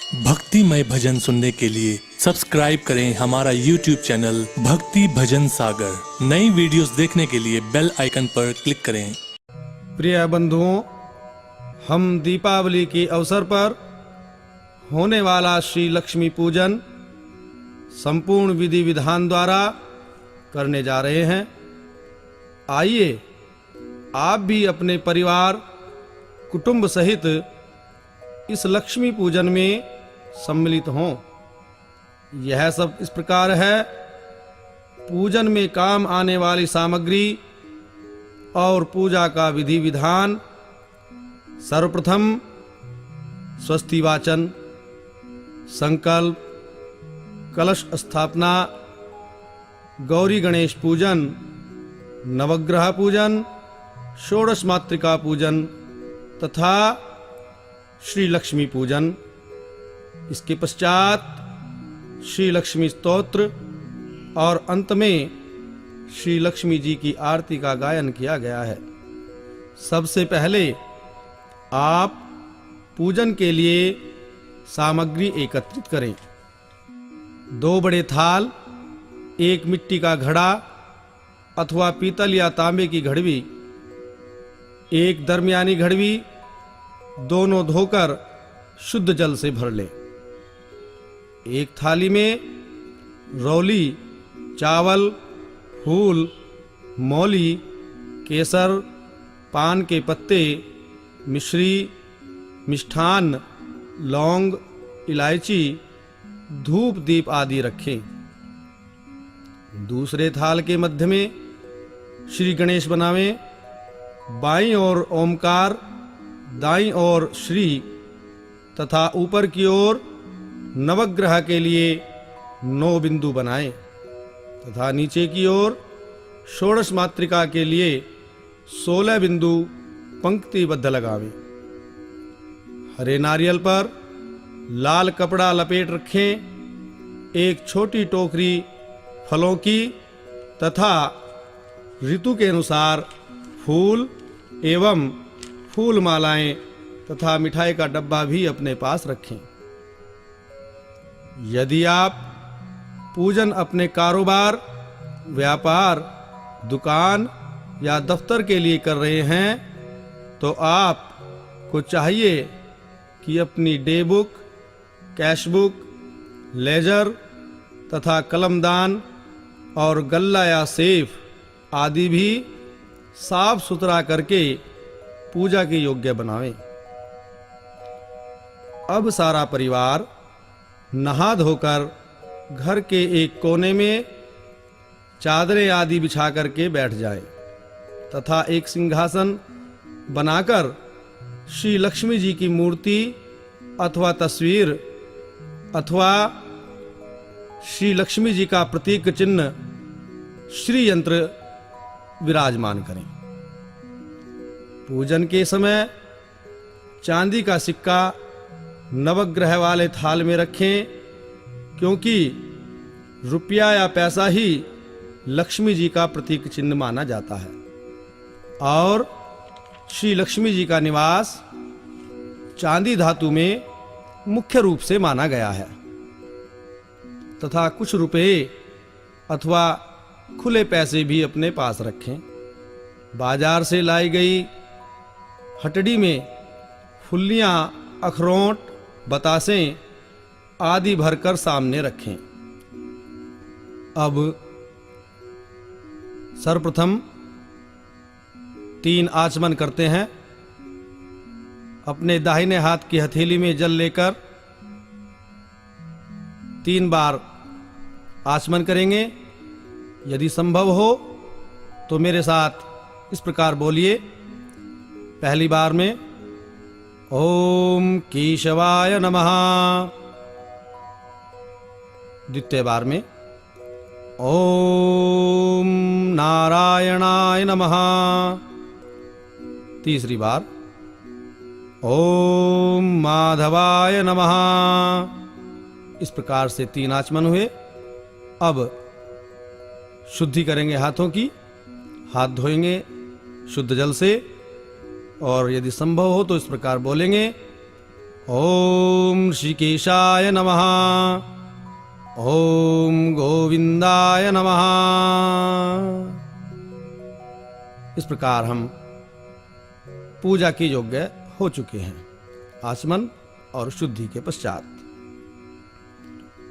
भक्तिमय भजन सुनने के लिए सब्सक्राइब करें हमारा YouTube चैनल भक्ति भजन सागर। नई वीडियोस देखने के लिए बेल आइकन पर क्लिक करें। प्रिय बंधुओं, हम दीपावली के अवसर पर होने वाला श्री लक्ष्मी पूजन संपूर्ण विधि विधान द्वारा करने जा रहे हैं। आइए आप भी अपने परिवार कुटुंब सहित इस लक्ष्मी पूजन में सम्मिलित हों। यह सब इस प्रकार है। पूजन में काम आने वाली सामग्री और पूजा का विधि विधान। सर्वप्रथम स्वस्ति वाचन, संकल्प, कलश स्थापना, गौरी गणेश पूजन, नवग्रह पूजन, षोडश मातृका पूजन तथा श्री लक्ष्मी पूजन। इसके पश्चात श्री लक्ष्मी स्तोत्र और अंत में श्री लक्ष्मी जी की आरती का गायन किया गया है। सबसे पहले आप पूजन के लिए सामग्री एकत्रित करें। 2 बड़े थाल, 1 मिट्टी का घड़ा अथवा पीतल या तांबे की घड़वी, 1 दरमियानी घड़वी, दोनों धोकर शुद्ध जल से भर लें। 1 थाली में रौली, चावल, फूल, मौली, केसर, पान के पत्ते, मिश्री, मिष्ठान, लौंग, इलायची, धूप दीप आदि रखें। दूसरे थाल के मध्य में श्री गणेश बनावें। बाईं ओर ओमकार, दाईं ओर श्री तथा ऊपर की ओर नवग्रह के लिए 9 बिंदु बनाएं तथा नीचे की ओर षोडश मातृका के लिए 16 बिंदु पंक्तिबद्ध लगावें। हरे नारियल पर लाल कपड़ा लपेट रखें। 1 छोटी टोकरी फलों की तथा ऋतु के अनुसार फूल एवं फूल मालाएं तथा मिठाई का डब्बा भी अपने पास रखें। यदि आप पूजन अपने कारोबार, व्यापार, दुकान या दफ्तर के लिए कर रहे हैं तो आपको चाहिए कि अपनी day book, cash book, ledger तथा कलमदान और गल्ला या सेफ आदि भी साफ सुथरा करके पूजा के योग्य बनावें। अब सारा परिवार नहा धोकर घर के एक कोने में चादरें आदि बिछा करके बैठ जाए तथा एक सिंहासन बनाकर श्री लक्ष्मी जी की मूर्ति अथवा तस्वीर अथवा श्री लक्ष्मी जी का प्रतीक चिन्ह श्री यंत्र विराजमान करें। पूजन के समय चांदी का सिक्का नवग्रह वाले थाल में रखें, क्योंकि रुपया या पैसा ही लक्ष्मी जी का प्रतीक चिन्ह माना जाता है और श्री लक्ष्मी जी का निवास चांदी धातु में मुख्य रूप से माना गया है तथा कुछ रुपए अथवा खुले पैसे भी अपने पास रखें। बाजार से लाई गई हटड़ी में फुल्लियां, अखरोट, बतासे आदि भरकर सामने रखें। अब सर्वप्रथम 3 आचमन करते हैं। अपने दाहिने हाथ की हथेली में जल लेकर 3 बार आचमन करेंगे। यदि संभव हो तो मेरे साथ इस प्रकार बोलिए। पहली बार में ओम केशवाय नमः, द्वितीय बार में ओम नारायणाय नमः, तीसरी बार ओम माधवाय नमः। इस प्रकार से 3 आचमन हुए। अब शुद्धि करेंगे हाथों की। हाथ धोएंगे शुद्ध जल से और यदि संभव हो तो इस प्रकार बोलेंगे, ओम ऋषिकेशाय नमः। ओम गोविंदाय नमः। इस प्रकार हम पूजा के योग्य हो चुके हैं आचमन और शुद्धि के पश्चात।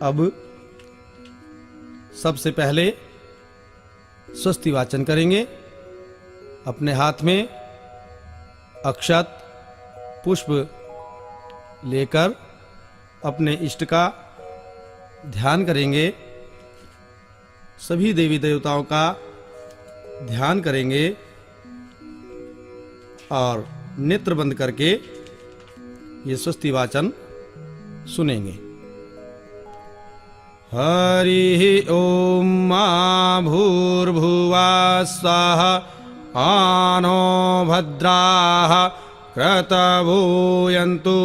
अब सबसे पहले स्वस्ति वाचन करेंगे। अपने हाथ में अक्षत पुष्प लेकर अपने इष्ट का ध्यान करेंगे। सभी देवी देवताओं का ध्यान करेंगे और नेत्र बंद करके ये स्वस्ति वाचन सुनेंगे। हरि ओम मा भूर्भुवा स्वाहा आनो भद्राः क्रतवोऽयन्तु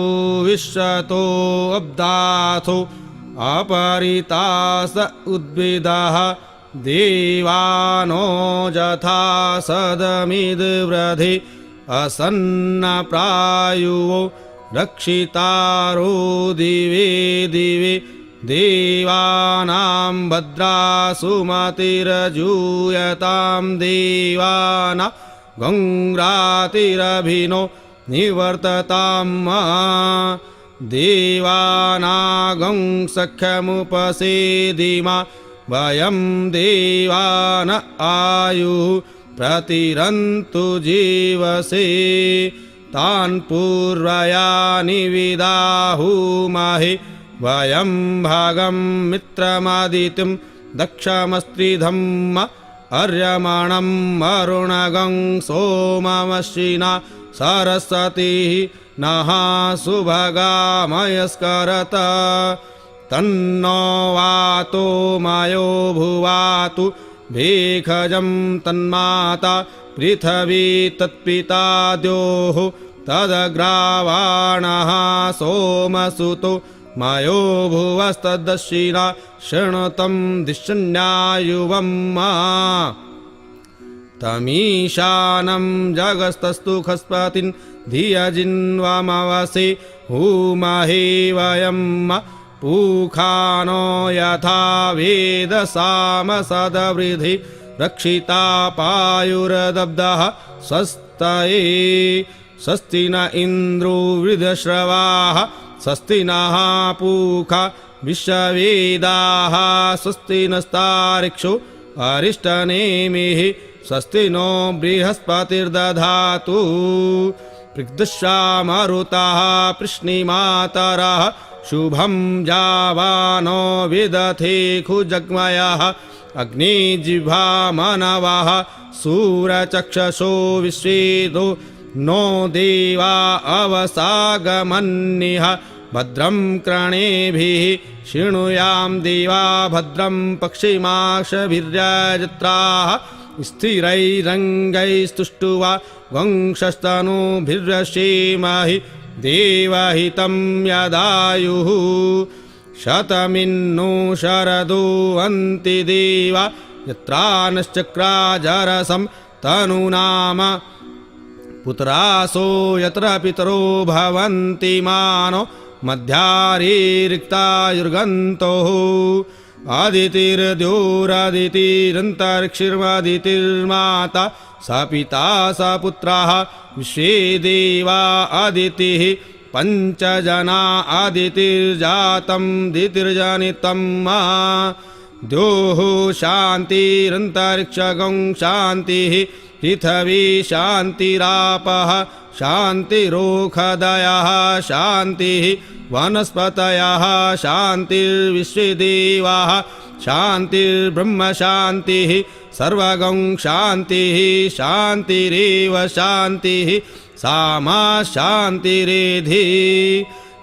विश्वतो अब्दाथो अपरितास उद्भिदाः देवानो यथा सदमिद्वृधि असन्नप्रायुवो रक्षितारो दिवे दिवे देवानां भद्रासुमतिरजूयतां देवाना गङ्गातिरभिनो निवर्ततां देवानागं सख्यमुपसेदिमा वयं देवान आयुः प्रतिरन्तु जीवसे तान् पूर्वयानि विदाहुमहि वयं भागं मित्रमादित्यं दक्षमस्त्रिधम् अर्यमणम् अरुणगं सोममश्विना सरस्वतीः नः सुभगामयस्करत तन्नो वातो मयो भुवातु भेखजं तन्माता पृथिवी तत्पिता द्योः तदग्रावाणः सोमसुतो मयो भुवस्तदश्विना शृणुतं दिशन्यायुवं तमीशानं जगस्तस्तु खस्पतिं धियजिन्वमवसि हूमहि वयं पूखानो यथा वेदसामसदवृधि रक्षिता पायुरदब्धः स्वस्तये स्वस्ति न इन्द्रो वृधश्रवाः स्वस्ति नः पूखा विश्ववेदाः स्वस्ति नस्तारिक्षो अरिष्टनेमिः स्वस्ति नो बृहस्पतिर्दधातु प्रदुष्यामरुतः प्रश्निमातरः शुभं जावानो विदथे खुजग्मयः अग्निजिह्वा मनवः सूरचक्षसो विश्वेदो नो देवा अवसागमन्निः भद्रं कर्णेभिः शृणुयाम देवा भद्रं पक्षिमाक्षभिर्यजत्राः स्थिरैरङ्गैस्तुष्टुवा वंशस्तनूभिर्यसेमहि देवहितं यदायुः शतमिन्नो शरदो अन्ति देवा यत्रानश्चक्राजरसं तनूनाम पुत्रासो यत्र पितरो भवन्ति मानो मध्यारिक्तायुर्गन्तोः आदितिर्द्योरादितिरन्तरिक्षिर्मादितिर्माता स पिता स पुत्राः विश्वे देवा आदितिः पञ्चजना आदितिर्जातं दितिर्जनितं द्योः शान्तिरन्तरिक्षगं शान्तिः पृथिवी शान्तिरापः शान्तिरोखदयः शान्तिः वनस्पतयः शान्तिर्विश्वेदेवाः शान्तिर्ब्रह्म शान्तिः सर्वगं शान्तिः शान्तिरेव शान्तिः सामा शान्तिरेधि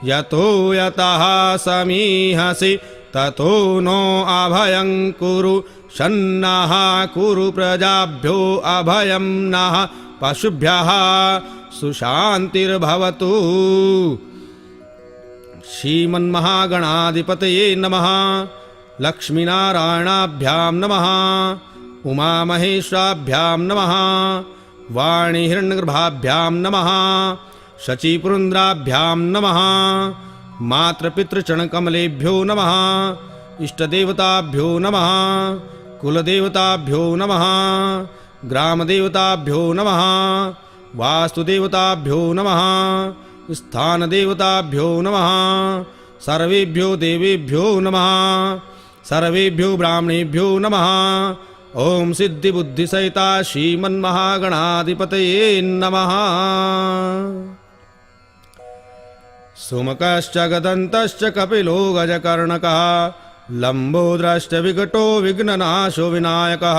यतो यतः समीहसि ततो नो अभयं कुरु शन्नः कुरु प्रजाभ्यो अभयं नः पशुभ्यः सुशान्तिर्भवतु। श्रीमन्महागणाधिपतये नमः। लक्ष्मीनारायणाभ्यां नमः। उमामहेश्वराभ्यां नमः। वाणीहिरण्यगर्भाभ्यां नमः। शचीपुरन्द्राभ्यां नमः। मातृपितृचरणकमलेभ्यो नमः। इष्टदेवताभ्यो नमः। कुलदेवताभ्यो नमः। ग्रामदेवताभ्यो नमः। वास्तुदेवताभ्यो नमः। स्थानदेवताभ्यो नमः। सर्वेभ्यो देवेभ्यो नमः। सर्वेभ्यो ब्राह्मणेभ्यो नमः। ओम सिद्धिबुद्धिसहिता श्रीमन्महागणाधिपतये नमः। सुमुखश्च गदन्तश्च कपिलो गजकर्णकः लम्बोदरश्च विकटो विघ्ननाशो विनायकः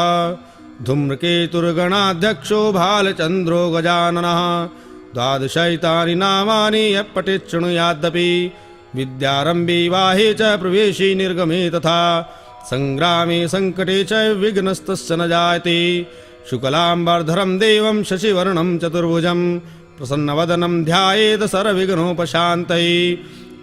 धूम्रकेतुर्गणाध्यक्षो भालचन्द्रो गजाननः। द्वादशैतानि नामानि यः पठेत् शृणुयादपि विद्यारम्भे वाहे च प्रवेशे निर्गमे तथा संग्रामे संकटे च विघ्नस्तस्य न जायते। शुक्लाम्बरधरं देवं शशिवर्णं चतुर्भुजं प्रसन्नवदनं ध्यायेत् सर्वविघ्नोपशान्तये।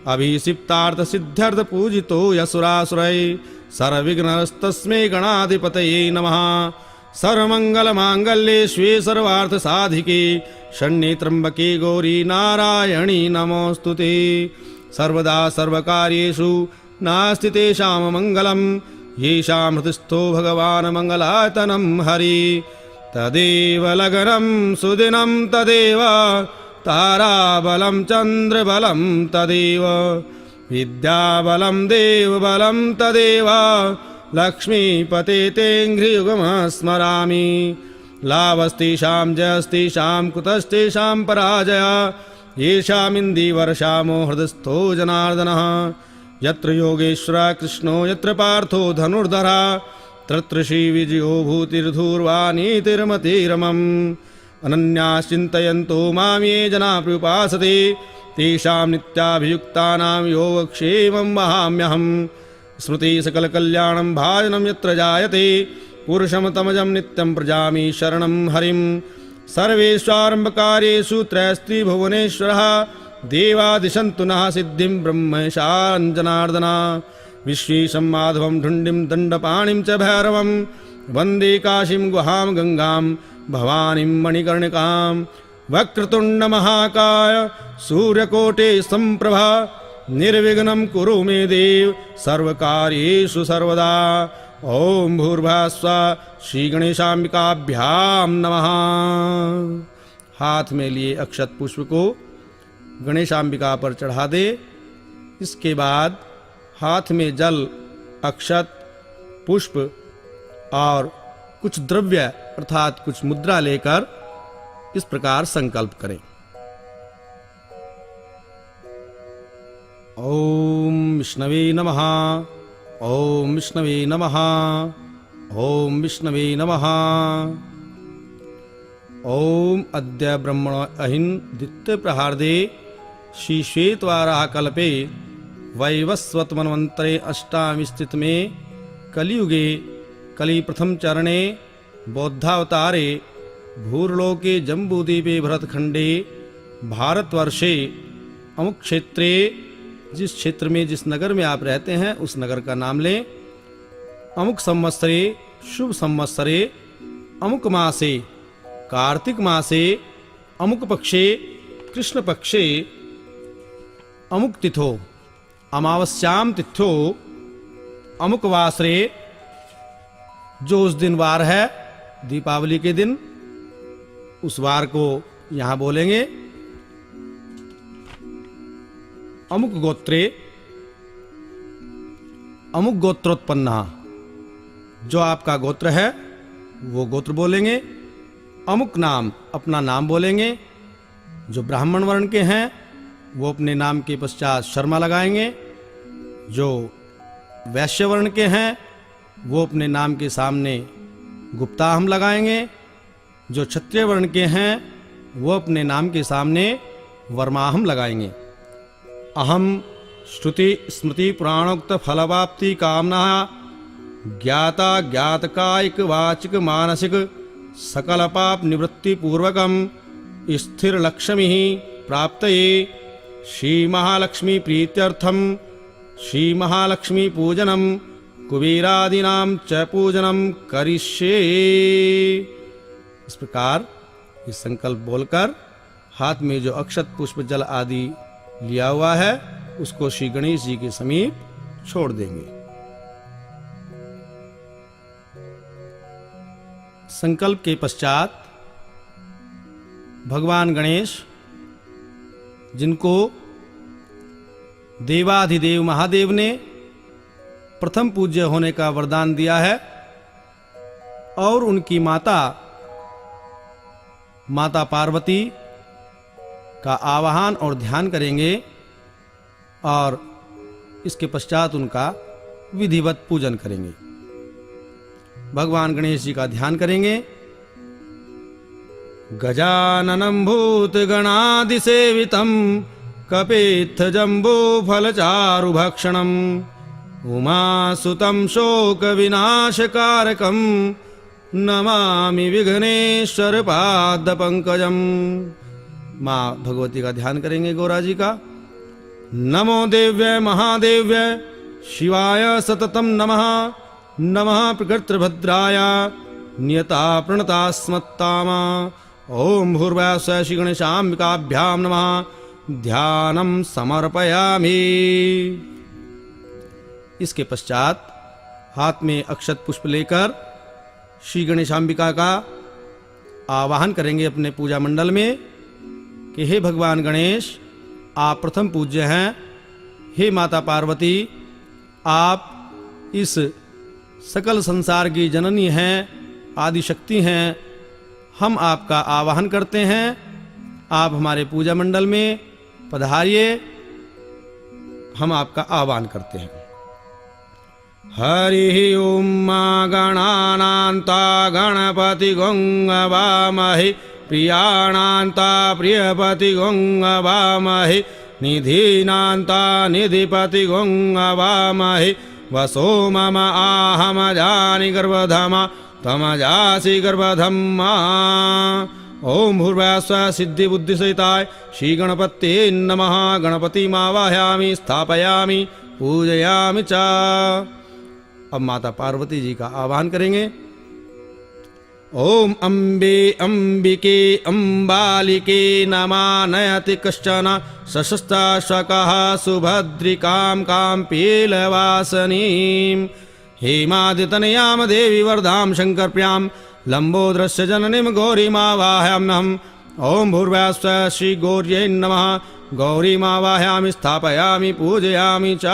अभिषिप्तार्थसिद्ध्यर्थपूजितो यशुरासुरैः सर्वविघ्नहस्तस्मै गणाधिपतये नमः। सर्वमङ्गलमाङ्गल्ये शिवे सर्वार्थसाधिके शरण्ये त्र्यम्बके गौरी नारायणी नमोऽस्तुते। सर्वदा सर्वकार्येषु नास्ति तेषां मङ्गलं येषां हृदयस्थो भगवान् मङ्गलायतनं हरि। तदेव लग्नं सुदिनं तदेव ताराबलं चन्द्रबलं तदेव विद्याबलं देवबलं तदेव लक्ष्मीपते तेऽङ्घ्रियुगं स्मरामि। लाभस्तेषां जयस्तेषां कुतस्तेषां पराजय येषामिन्दीवर्षामो हृदयस्थो जनार्दनः। यत्र योगेश्वरः कृष्णो यत्र पार्थो धनुर्धरः तत्र श्रीविजयो भूतिर्धूर्वाणीतिर्मतिरमम्। अनन्याश्चिन्तयन्तो मां ये जनाः पर्युपासते तेषां नित्याभियुक्तानां योगक्षेमं वहाम्यहम्। स्मृतिसकलकल्याणं भाजनं यत्र जायते पुरुषमतमजं नित्यं प्रजामि शरणं हरिम्। सर्वेष्वारम्भकार्येषु त्रयस्त्रिभुवनेश्वरः देवादिशन्तु नः सिद्धिं ब्रह्मेशान् जनार्दना। विश्वेशं माधवं ढुण्डिं दण्डपाणिं च भैरवं वन्दे काशीं गुहां गङ्गां भवानीं मणिकर्णिकां। वक्रतुण्डमहाकाय सूर्यकोटे सम्प्रभा निर्विघ्नं कुरु मे देव सर्वकार्येषु सर्वदा। ओम भूर्भुवस्सुः श्रीगणेशाम्बिकाभ्यां नमः। हाथ में लिए अक्षत पुष्प को गणेशाम्बिका पर चढ़ा दे। इसके बाद हाथ में जल, अक्षत, पुष्प और कुछ द्रव्य अर्थात कुछ मुद्रा लेकर इस प्रकार संकल्प करें। ओम विष्णवे नमः। ओम विष्णवे नमः। ओम विष्णवे नमः। ओम अद्य ब्रह्मण अहिं द्वितीय प्रहार्दे श्री श्वेतवाराह कल्पे वैवस्वत मन्वन्तरे अष्टामी स्थित में कलियुगे कलि प्रथम चरणे बौद्धावतारे भूर्लोके जम्बूद्वीपे भरतखंडे भारतवर्षे अमुक क्षेत्रे जिस क्षेत्र में जिस नगर में आप रहते हैं उस नगर का नाम लें। अमुक संवत्सरे शुभ संवत्सरे अमुक मासे कार्तिक मासे अमुक पक्षे कृष्ण पक्षे अमुक तिथो अमावस्याम तिथो अमुक वासरे जो उस दिन वार है दीपावली के दिन उस वार को यहां बोलेंगे। अमुक गोत्रे अमुक गोत्रोत्पन्न जो आपका गोत्र है वो गोत्र बोलेंगे। अमुक नाम अपना नाम बोलेंगे। जो ब्राह्मण वर्ण के हैं वो अपने नाम के पश्चात शर्मा लगाएंगे। जो वैश्य वर्ण के हैं वो अपने नाम के सामने गुप्ताहम लगाएंगे। जो क्षत्रिय वर्ण के हैं वो अपने नाम के सामने वर्माहम लगाएंगे। अहम श्रुति स्मृति पुराणोक्त फलवाप्ति कामना ज्ञाता ज्ञातकायिक वाचिक मानसिक सकल पाप निवृत्ति पूर्वकम स्थिर लक्ष्मी प्राप्तये श्री महालक्ष्मी प्रीत्यर्थम श्री महालक्ष्मी पूजनम कुबेरादीनां च पूजनम करिष्ये। इस प्रकार ये संकल्प बोलकर हाथ में जो अक्षत पुष्प जल आदि लिया हुआ है उसको श्री गणेश जी के समीप छोड़ देंगे। संकल्प के पश्चात भगवान गणेश, जिनको देवाधिदेव महादेव ने प्रथम पूज्य होने का वरदान दिया है, और उनकी माता पार्वती का आवाहन और ध्यान करेंगे और इसके पश्चात उनका विधिवत पूजन करेंगे। भगवान गणेश जी का ध्यान करेंगे। गजाननं भूतगणादिसेवितं कपित्थजम्बूफलचारुभक्षणम् उमासुतं शोकविनाशकारकं नमामि विघ्नेश्वर पादपंकजम्। माँ भगवती का ध्यान करेंगे गौरा जी का। नमो देव्य महादेव्य शिवाय सततं नमः। नमः प्रकृतिभद्राय नियता प्रणता स्मत्तामा। ओम भूर्भुवः श्री गणेशाम्बिकाभ्यां नमः। ध्यानं समर्पयामि। इसके पश्चात हाथ में अक्षत पुष्प लेकर श्री गणेशाम्बिका का आवाहन करेंगे अपने पूजा मंडल में कि हे भगवान गणेश, आप प्रथम पूज्य हैं। हे माता पार्वती, आप इस सकल संसार की जननी हैं, आदि शक्ति हैं। हम आपका आवाहन करते हैं, आप हमारे पूजा मंडल में पधारिए। हम आपका आवाहन करते हैं। हरि ओम मा गणानान्ता गणपति गंगवामहि प्रियाणान्ता प्रियपति गंगवामहि निधीनान्ता निधिपति गंगवामहि वसो मम आहमजानि गर्भधमा तमजासि गर्भधम्मा। ओम भूर्भुवः सिद्धि बुद्धि सहिताय श्री गणपते नमः। गणपति मावाहयामि स्थापयामि पूजयामि च। अब माता पार्वती जी का आवाहन करेंगे। ओम अम्बे अम्बिके अम्बालिके नमानयति कश्चन सशस्त्रशकः सुभद्रिकां कां पीलवासनीं हेमादितनयां देवी वरदां शङ्करप्रियां लम्बोदरस्य जननीं गौरीमावाहयाम्यहम्। ओम भूर्भुवः श्री गौर्यै नमः। गौरीमावाहयामि स्थापयामि पूजयामि च।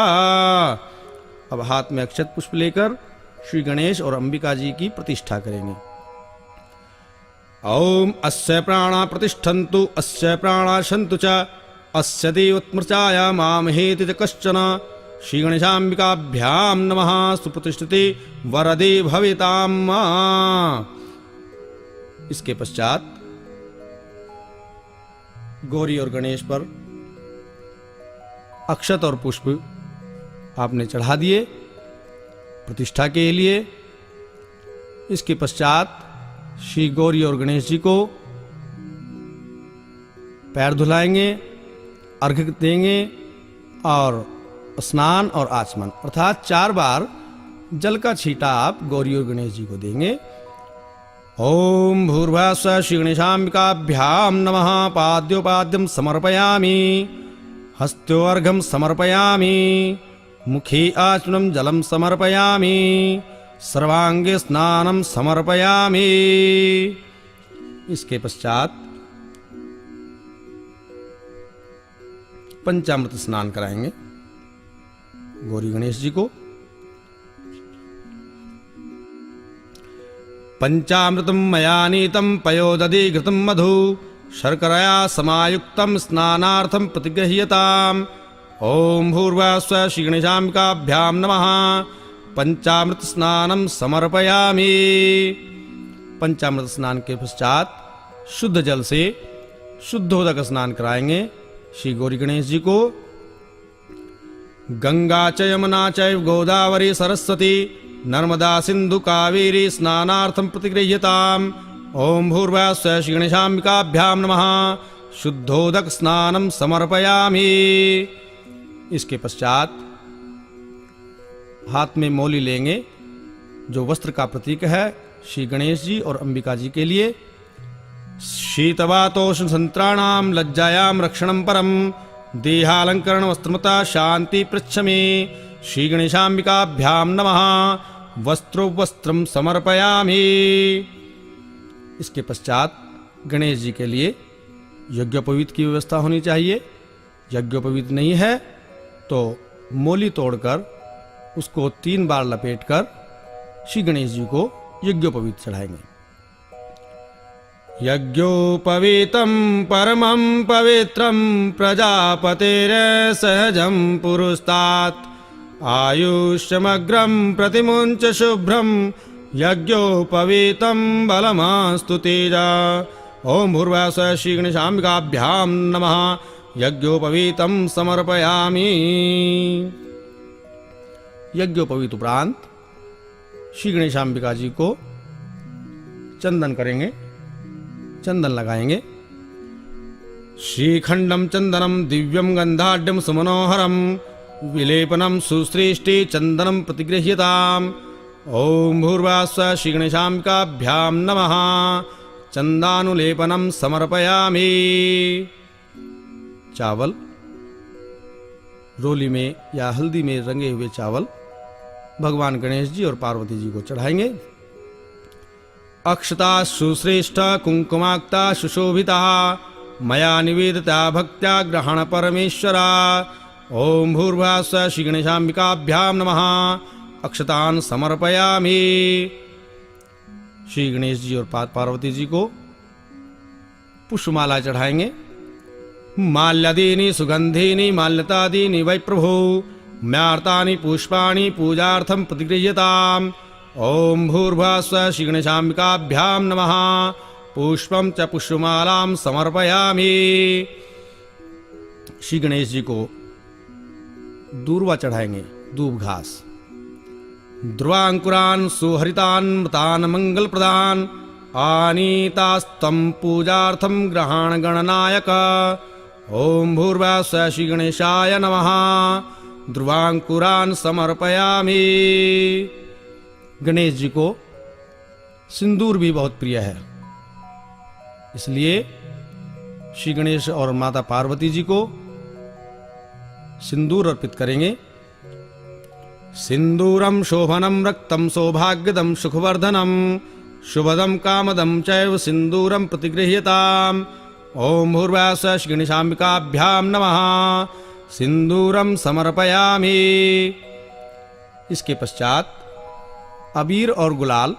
अब हाथ में अक्षत पुष्प लेकर श्री गणेश और अंबिका जी की प्रतिष्ठा करेंगे। ओम अस्य प्राणा प्रतिष्ठन्तु अस्य प्राणा सन्तु च अस्य देवत्मृचाय मामहेति च कश्चन। श्री गणेशाम्बिकाभ्यां नमः। सुप्रतिष्ठिते वरदे भवितां मां। इसके पश्चात गौरी और गणेश पर अक्षत और पुष्प आपने चढ़ा दिए प्रतिष्ठा के लिए। इसके पश्चात श्री गौरी और गणेश जी को पैर धुलाएंगे, अर्घ्य देंगे और स्नान और आचमन अर्थात 4 बार जल का छींटा आप गौरी और गणेश जी को देंगे। ओम भूर्भुवः श्री गणेशाम्बिकाभ्यां नमः। पाद्योपाद्यं समर्पयामि हस्त्योर्घ्यं समर्पयामि मुखे आचमनं जलं समर्पयामि सर्वांगे स्नानं समर्पयामि। इसके पश्चात पंचामृत स्नान कराएंगे गौरी गणेश जी को। पंचामृतं मया नीतं पयोदधि घृतं मधु शर्करया समायुक्तं स्नानार्थं प्रतिगृह्यताम्। ओम भूर्भुवः श्री गणेशाम्बिकाभ्यां नमः। पंचामृत स्नानं समर्पयामि। पंचामृत स्नान के पश्चात शुद्ध जल से शुद्धोदक स्नान कराएंगे श्री गौरी गणेश जी को। गंगा च यमुना चैव गोदावरी सरस्वती नर्मदा सिंधु कावेरी स्नानार्थं प्रतिगृह्यताम्। ओम भूर्भुवः श्री गणेशाम्बिकाभ्यां नमः। शुद्धोदक स्नानं समर्पयामि। इसके पश्चात हाथ में मौली लेंगे जो वस्त्र का प्रतीक है श्री गणेश जी और अंबिका जी के लिए। शीतवातोष्ण संत्राणां लज्जायां रक्षणं परं देहालंकरण वस्त्रमता शांति पृच्छमे श्री गणेशाम्बिकाभ्यां नमः वस्त्रो वस्त्रं समर्पयामि। इसके पश्चात गणेश जी के लिए यज्ञोपवीत की व्यवस्था होनी चाहिए। यज्ञोपवीत नहीं है तो मोली तोड़कर उसको 3 बार लपेटकर श्री गणेश जी को यज्ञोपवीत चढ़ाएंगे। यज्ञोपवीतं परमं पवित्रं प्रजापतेर्सहजं पुरुस्तात् आयुष्यमग्रं प्रतिमुञ्च शुभ्रं यज्ञोपवीतं बलमास्तु तेजा। ओम भूर्भुवः श्री गणेशाम्बिकाभ्यां नमः यज्ञोपवीतं समर्पयामि। यज्ञोपवीत उपरांत श्री गणेशाम्बिका जी को चंदन करेंगे, चंदन लगाएंगे। श्रीखंडम चंदनम दिव्यम गंधाढ्यम सुमनोहरम विलेपनम सुश्रेष्ठे चंदनम प्रतिगृह्यताम्। ओम भूर्भुवः श्री गणेशाम्बिकाभ्यां नमः चंदानुलेपनम समर्पयामि। चावल रोली में या हल्दी में रंगे हुए चावल भगवान गणेश जी और पार्वती जी को चढ़ाएंगे। अक्षता सुश्रेष्ठ कुंकुमाक्ता सुशोभिता मया निवेदिता भक्त्या ग्रहण परमेश्वरा। ओम भूर्भुवः श्री गणेशाम्बिकाभ्यां नमः अक्षतान् समर्पयामि। श्री गणेश जी और पार्वती जी को पुष्पमाला चढ़ाएंगे। माल्यादीनि सुगंधीनि माल्यतादीनि वै प्रभो म्यार्तानि पुष्पाणि पूजार्थं प्रतिगृह्यताम्। ओम भूर्भुवः श्री गणेशाम्बिकाभ्यां नमः पुष्पं च पुष्पमालां समर्पयामि। श्री गणेश जी को दूर्वा चढ़ाएंगे, दूब घास। ध्रुवांकुरान् सुहरितान् मृतान् मंगल प्रदान आनीतास्तं पूजार्थं ग्रहण गणनायक। ओम भूर्भुवः श्री गणेशाय नमः ध्रुवांकुरान् समर्पयामि। गणेश जी को सिंदूर भी बहुत प्रिय है, इसलिए श्री गणेश और माता पार्वती जी को सिंदूर अर्पित करेंगे। सिंदूरम शोभनम रक्तम सौभाग्यदम सुखवर्धनम शुभदम कामदम चैव सिंदूरम प्रतिगृह्यताम्। ओम भूर्भुवः श्री गणेशाम्बिकाभ्यां नमः सिंदूरम समर्पयामि। इसके पश्चात अबीर और गुलाल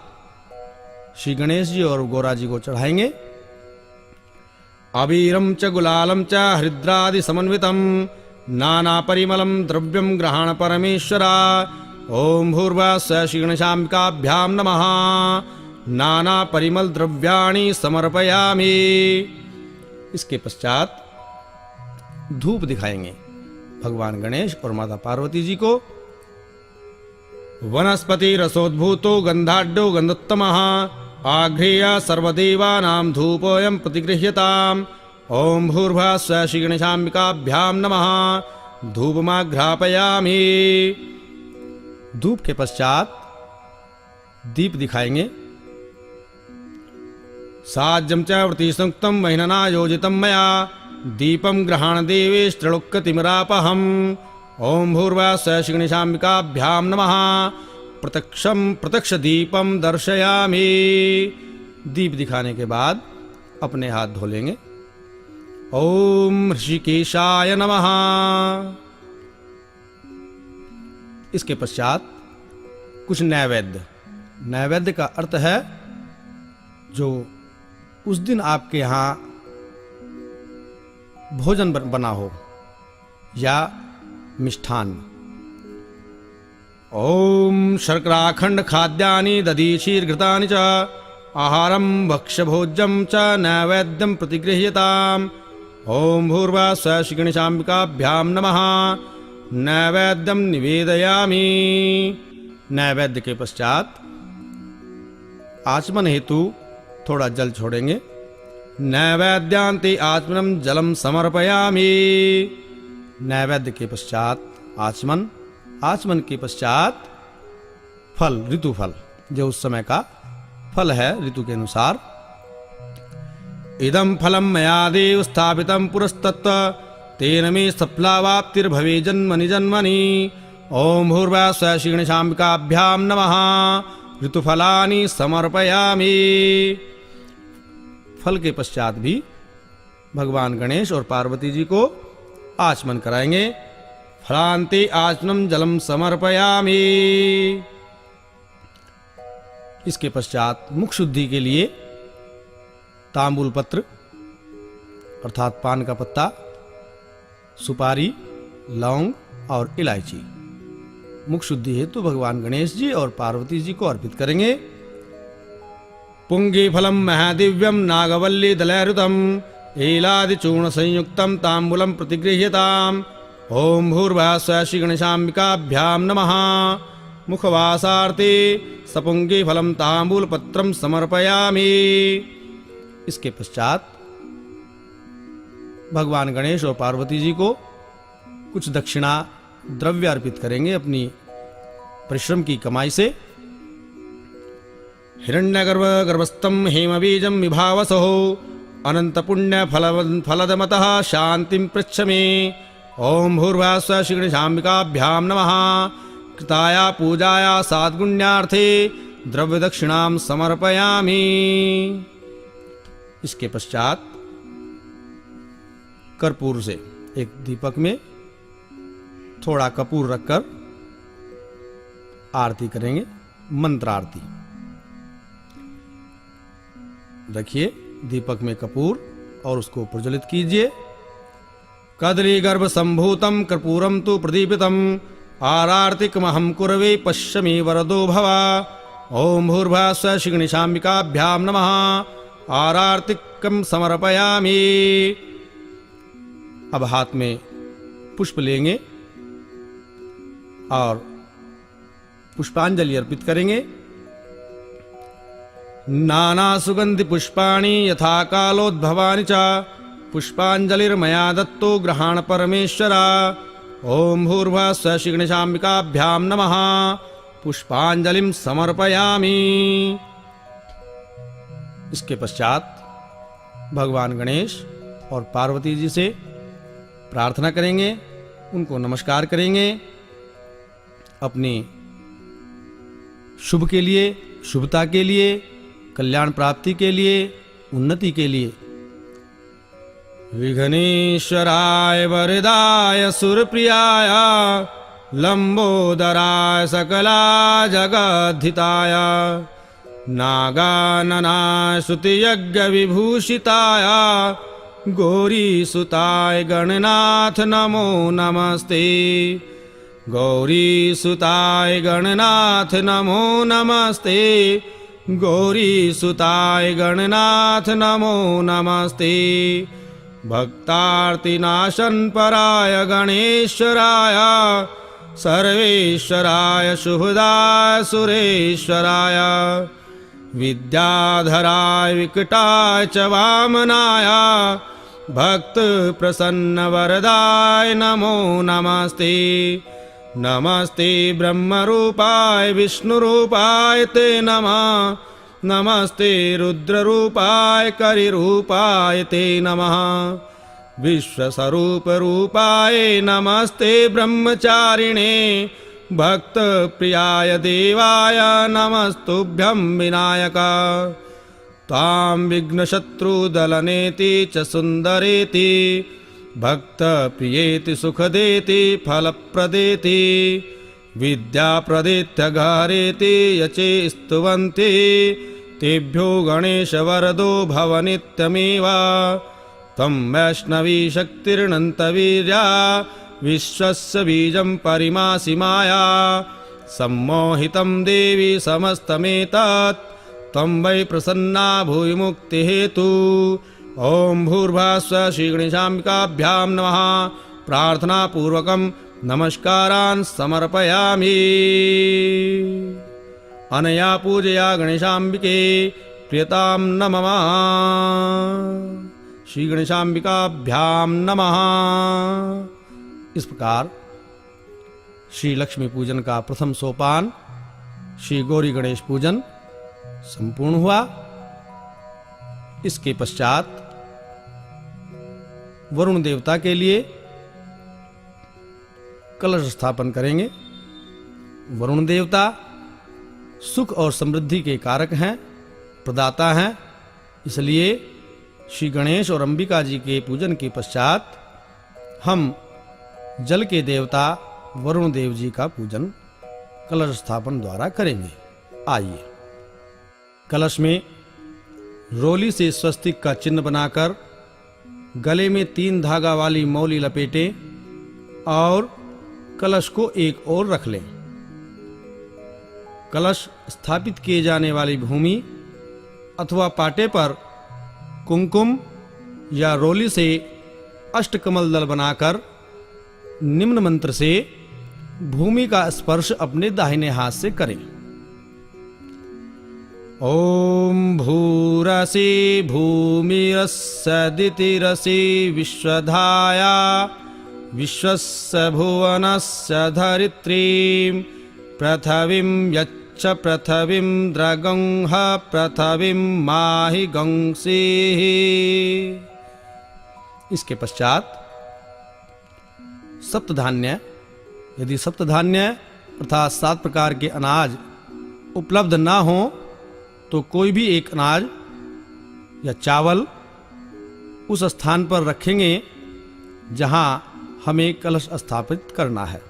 श्री गणेश जी और गौरा जी को चढ़ाएंगे। अबीरम च गुलालम च हरिद्रादि समन्वितम नाना परिमलम द्रव्यम ग्रहण परमेश्वरा। ओम भूर्भुवः श्री गणेशाम्बिकाभ्यां नमः नाना परिमल द्रव्याणि समर्पयामि। इसके पश्चात धूप दिखाएंगे भगवान गणेश और माता पार्वती जी को। वनस्पति रसोद्भूतो गंधाढ्यो गंधोत्तमः आघ्रेय सर्वदेवानां धूपोऽयं प्रतिगृह्यताम्। ओम भूर्भुवः श्री गणेशाम्बिकाभ्यां नमः धूपमाघ्रापयामि। धूप के पश्चात दीप दिखाएंगे। साज्यं च वृतिसंयुक्तं महिनना योजितं मया दीपं ग्रहण देवेश्त्रिलोक्यतिमिरापहम्। ओम भूर्भुवः श्री गणेशाम्बिकाभ्यां नमः प्रत्यक्ष दीपम दर्शयामि। दीप दिखाने के बाद अपने हाथ धो लेंगे। ओम ऋषिकेशाय नमः। इसके पश्चात कुछ नैवेद्य। नैवेद्य का अर्थ है जो उस दिन आपके यहाँ भोजन बना हो या मिष्ठान्न। ओम शर्कराखंड खाद्यानि दधीशीर्घृतानि च आहारं भक्ष्यभोज्यं च नैवेद्यं प्रतिगृह्यताम्। ओम भूर्भुवः श्री गणेशाम्बिकाभ्यां नमः नैवेद्यं निवेदयामि। नैवेद्य के पश्चात आचमन हेतु थोड़ा जल छोड़ेंगे। नैवेद्यांते आचमनम जलम समर्पयामि। नैवेद्य के पश्चात आचमन, आचमन के पश्चात फल, ऋतु फल जो उस समय का फल है ऋतु के अनुसार। इदं फलं मया देव स्थापितं पुरस्तत्व तेन मे सफलावाप्तिर्भवे जन्मनि जन्मनि। ओम भूर्भुवः स्वः श्री गणेशाम्बिकाभ्यां नमः। ऋतुफलानि समर्पयामि। फल के पश्चात भी भगवान गणेश और पार्वती जी को आचमन कराएंगे। फलान्ते आचमनम जलम समर्पयामि। इसके पश्चात मुख शुद्धि के लिए तांबूल पत्र अर्थात पान का पत्ता, सुपारी, लौंग और इलायची मुख शुद्धि हेतु भगवान गणेश जी और पार्वती जी को अर्पित करेंगे। पुंगी फलम महादिव्यम नागवल्ली दलैरुतम एलादि चूर्ण संयुक्तम तांबूलम प्रतिगृह्यताम। ओम भूर्भुवः स्वः श्री गणेशाम्बिकाभ्यां नमः। मुखवासार्थे सपुंगी फलम तांबूल पत्रम समर्पयामि। इसके पश्चात भगवान गणेश और पार्वती जी को कुछ दक्षिणा द्रव्य अर्पित करेंगे अपनी परिश्रम की कमाई से। हिरण्यगर्भ गर्भस्थम हेमबीजम विभावसो अनंत पुण्य फलदमतः शांतिं पृच्छमि। ओम भूर्भुवः स्वः श्री गणेशाम्बिकाभ्यां नमः। कृताया पूजाया साद्गुण्यार्थे द्रव्य दक्षिणां समर्पयामि। इसके पश्चात कर्पूर से एक दीपक में थोड़ा कपूर रखकर आरती करेंगे, मंत्र आरती। रखिए दीपक में कपूर और उसको प्रज्वलित कीजिए। कदली गर्भ संभूतम कर्पूरम तु प्रदीपितम आरार्तिकमहं कुरवे पश्यमि वरदो भव। ओम भूर्भुवः स्वः श्री गणेशाम्बिकाभ्यां नमः। आरार्तिकं समर्पयामि। अब हाथ में पुष्प लेंगे और पुष्पांजलि अर्पित करेंगे। नाना सुगंधि पुष्पाणि यथा कालोद्भवानि च पुष्पांजलिर्मया दत्तो गृहाण परमेश्वरा। ओम भूर्भुवः स्वः श्री गणेशाम्बिकाभ्यां नमः। पुष्पांजलिं समर्पयामि। इसके पश्चात भगवान गणेश और पार्वती जी से प्रार्थना करेंगे, उनको नमस्कार करेंगे अपनी शुभ के लिए, शुभता के लिए, कल्याण प्राप्ति के लिए, उन्नति के लिए। विघ्नेश्वराय वरदाय सुरप्रियाय लंबोदराय सकला जगद्धिताय नागाननाय श्रुतियज्ञ विभूषिताय गौरीसुताय गणनाथ नमो नमस्ते। गौरीसुताय गणनाथ नमो नमस्ते। गौरीसुताय गणनाथ नमो नमस्ते। भक्तार्तिनाशन पराय गणेश्वराय सर्वेश्वराय शुभदाय सुरेश्वराय विद्याधराय विकटाय च वामनाय भक्त प्रसन्न वरदाय नमो नमस्ते। नमस्ते ब्रह्मरूपाय विष्णुरूपाय ते नमः। नमस्ते रुद्ररूपाय करिरूपाय ते नमः। विश्वस्वरूपरूपाय नमस्ते ब्रह्मचारिणे भक्त प्रियाय देवाय नमस्तुभ्यं विनायक। तां विघ्नशत्रुदलनेति च सुन्दरेति भक्त प्रियेति सुखदेति फलप्रदेति विद्याप्रदेत्यघारेति यचे स्तुवन्ति तेभ्यो गणेशवरदो भव नित्यमेव। तं वैष्णवी शक्तिर्नन्तवीर्या विश्वस्य बीजं परिमासि माया सम्मोहितं देवी समस्तमेतत् त्वं वै प्रसन्ना भूय मुक्तिहेतु। ओम भूर्भुवः स्वः श्री गणेशाम्बिकाभ्यां नमः। प्रार्थना पूर्वकं नमस्कारान् समर्पयामि। अनया पूजया गणेशाम्बिके प्रियतां नमः। श्री गणेशाम्बिकाभ्यां नमः। इस प्रकार श्री लक्ष्मी पूजन का प्रथम सोपान श्री गौरी गणेश पूजन संपूर्ण हुआ। इसके पश्चात वरुण देवता के लिए कलश स्थापन करेंगे। वरुण देवता सुख और समृद्धि के कारक हैं, प्रदाता हैं। इसलिए श्री गणेश और अंबिका जी के पूजन के पश्चात हम जल के देवता वरुण देव जी का पूजन कलश स्थापन द्वारा करेंगे। आइए, कलश में रोली से स्वस्तिक का चिन्ह बनाकर गले में 3 धागा वाली मौली लपेटें और कलश को एक ओर रख लें। कलश स्थापित किए जाने वाली भूमि अथवा पाटे पर कुमकुम या रोली से अष्टकमल दल बनाकर निम्न मंत्र से भूमि का स्पर्श अपने दाहिने हाथ से करें। ओम भूरसी भूमिरस्सदितिरसि विश्वधाया विश्वस्य भुवनस्य धरित्रीं पृथिवीं यच्च पृथिवीं द्रगंह पृथिवीं माहि गंसीः। इसके पश्चात सप्तधान्य, यदि सप्तधान्य अर्थात 7 प्रकार के अनाज उपलब्ध ना हो तो कोई भी एक अनाज या चावल उस स्थान पर रखेंगे जहां हमें कलश स्थापित करना है।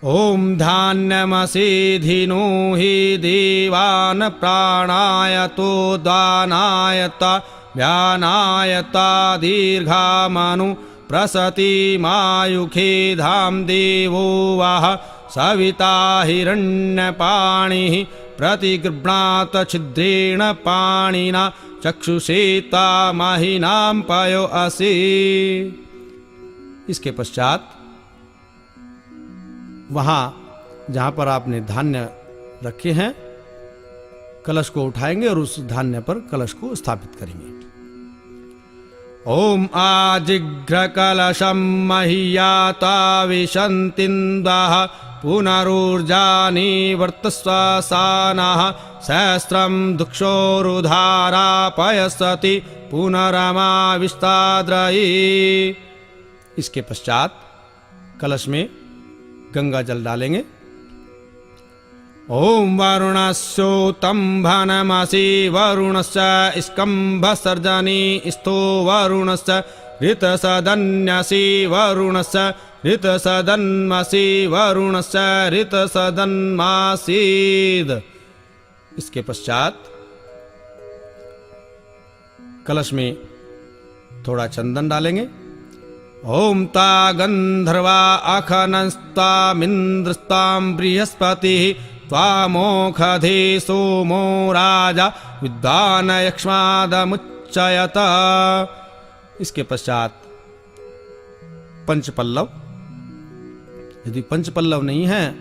ओम धान्यमसीधिनो हि देवान् प्राणायतो दानायता व्यानायता दीर्घामनु प्रसति मायुखे धाम देवो वः सविता हिरण्यपाणिः प्रतिगृह्णात छिद्रेण पाणिना चक्षुषेता महिनां पयो असि। इसके पश्चात वहां जहां पर आपने धान्य रखे हैं कलश को उठाएंगे और उस धान्य पर कलश को स्थापित करेंगे। ओम आजिघ्र कलशम मह्याता विशन्तिन्दः पुनरुर्जानि वर्तस्वसानः सहस्रं दुक्षोरुधारापयसति पुनरमाविष्टाद्रयी। इसके पश्चात कलश में गंगा जल डालेंगे। ओम वरुणस्योतम्भनमसि वरुणस्य स्कम्भसर्जनी स्थो वरुणस्य ऋतसदन्यसि वरुणस्य ऋतसदन्मसि वरुणस्य ऋतसदन्मासीद। इसके पश्चात कलश में थोड़ा चंदन डालेंगे। ओम ता गंधर्वा अखनस्तामिन्द्रस्तां बृहस्पतिः त्वामोखधे सोमो राजा विद्वान् यक्ष्मादमुच्चयत। इसके पश्चात पंचपल्लव, यदि पंचपल्लव नहीं है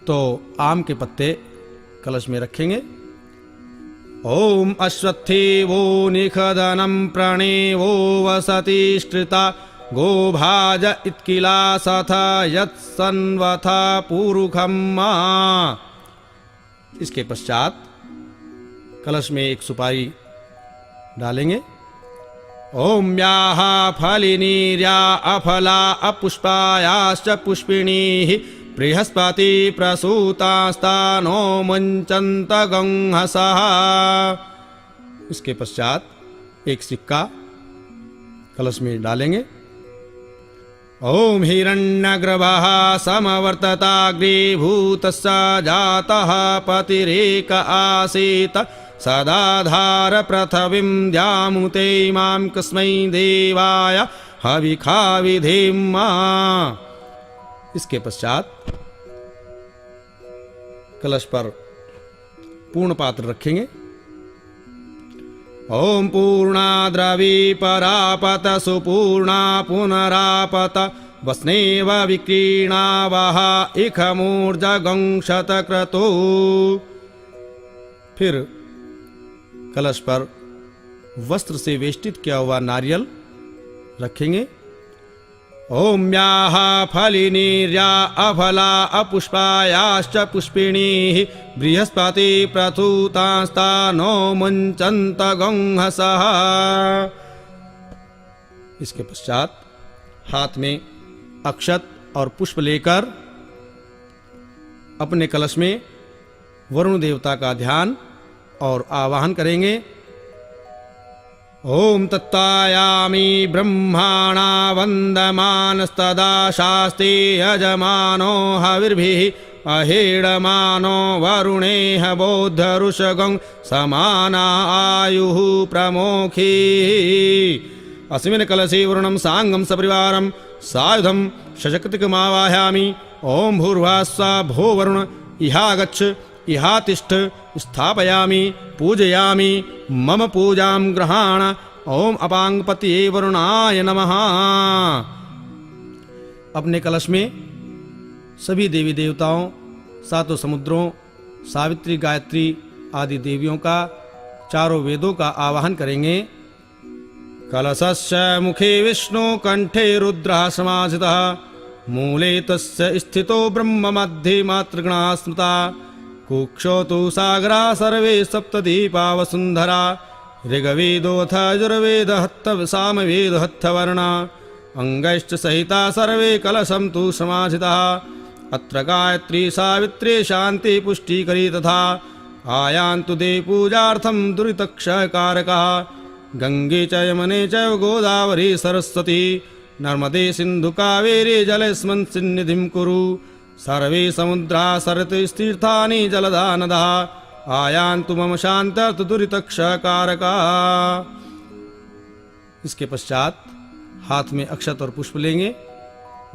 तो आम के पत्ते कलश में रखेंगे। ओम अश्वत्थे वो निखदनं प्रणेवो वसति श्रिता गोभाज इत्किला सथ यत्सन्वथ पुरुखम। इसके पश्चात कलश में एक सुपारी डालेंगे। ओम याः फलिनीर्या अफला अपुष्पायाश्च पुष्पिणीः बृहस्पति प्रसूतास्तानो मुञ्चन्त गंहसः। इसके पश्चात एक सिक्का कलश में डालेंगे। ओम हिरण्यगर्भः समवर्तताग्रीभूतस्य जातः पतिरेक आसीत् सदाधार पृथिवीं द्यामुते इमां कस्मै देवाय हविखा विधेम। इसके पश्चात कलश पर पूर्ण पात्र रखेंगे। ओम पूर्णा द्रवी परापत सुपूर्णा पुनरापत वस्नेव विक्रीणा वह इखमूर्जगंशत क्रतु। फिर कलश पर वस्त्र से वेष्टित किया हुआ नारियल रखेंगे। ओम याः फलिनीर्या अफला अपुष्पायाश्च पुष्पिणीः बृहस्पति प्रसूतास्तानो मुञ्चन्त गंहसः। इसके पश्चात हाथ में अक्षत और पुष्प लेकर अपने कलश में वरुण देवता का ध्यान और आवाहन करेंगे। ओम तत्तायामि ब्रह्माणा वन्दमानस्तदा शास्ति यजमानो हविर्भिः अहेडमानो वरुणेह बोद्धऋषगं समाना आयुः प्रमोखी। अस्मिन् कलशे वरुणं साङ्गं सपरिवारं सायुधं शशक्तिकमावाहयामि। ओम भूर्भुवस्सुवः भो वरुण इहागच्छ इहातिष्ठ स्थापयामि पूजयामि मम पूजां गृहाण। ओम अपांगपतये वरुणाय नमः। अपने कलश में सभी देवी देवताओं, सातों समुद्रों, सावित्री, गायत्री आदि देवियों का, चारों वेदों का आवाहन करेंगे। कलशस्य मुखे विष्णु कंठे रुद्रः समासितः मूले तस्य स्थितो ब्रह्म मध्ये मातृगणा स्मृता कुक्षौ तु सागरा सर्वे सप्तदीपा वसुन्धरा ऋग्वेदोऽथ यजुर्वेदः सामवेदः हत्थवर्णा अंगैश्च सहिता सर्वे कलशं तु समासितः अत्र गायत्री सावित्री शान्ति पुष्टिकरी तथा आयान्तु ते पूजार्थं दुरितक्षयकारकः गंगे च यमुने च गोदावरी सरस्वती नर्मदे सिन्धु कावेरी जलेऽस्मिन् सन्निधिं कुरु सर्वे समुद्रा सरतिस्तीर्थानि जलदा नदः आयान्तु मम शान्त्यर्थ दुरितक्षयकारका। इसके पश्चात हाथ में अक्षत और पुष्प लेंगे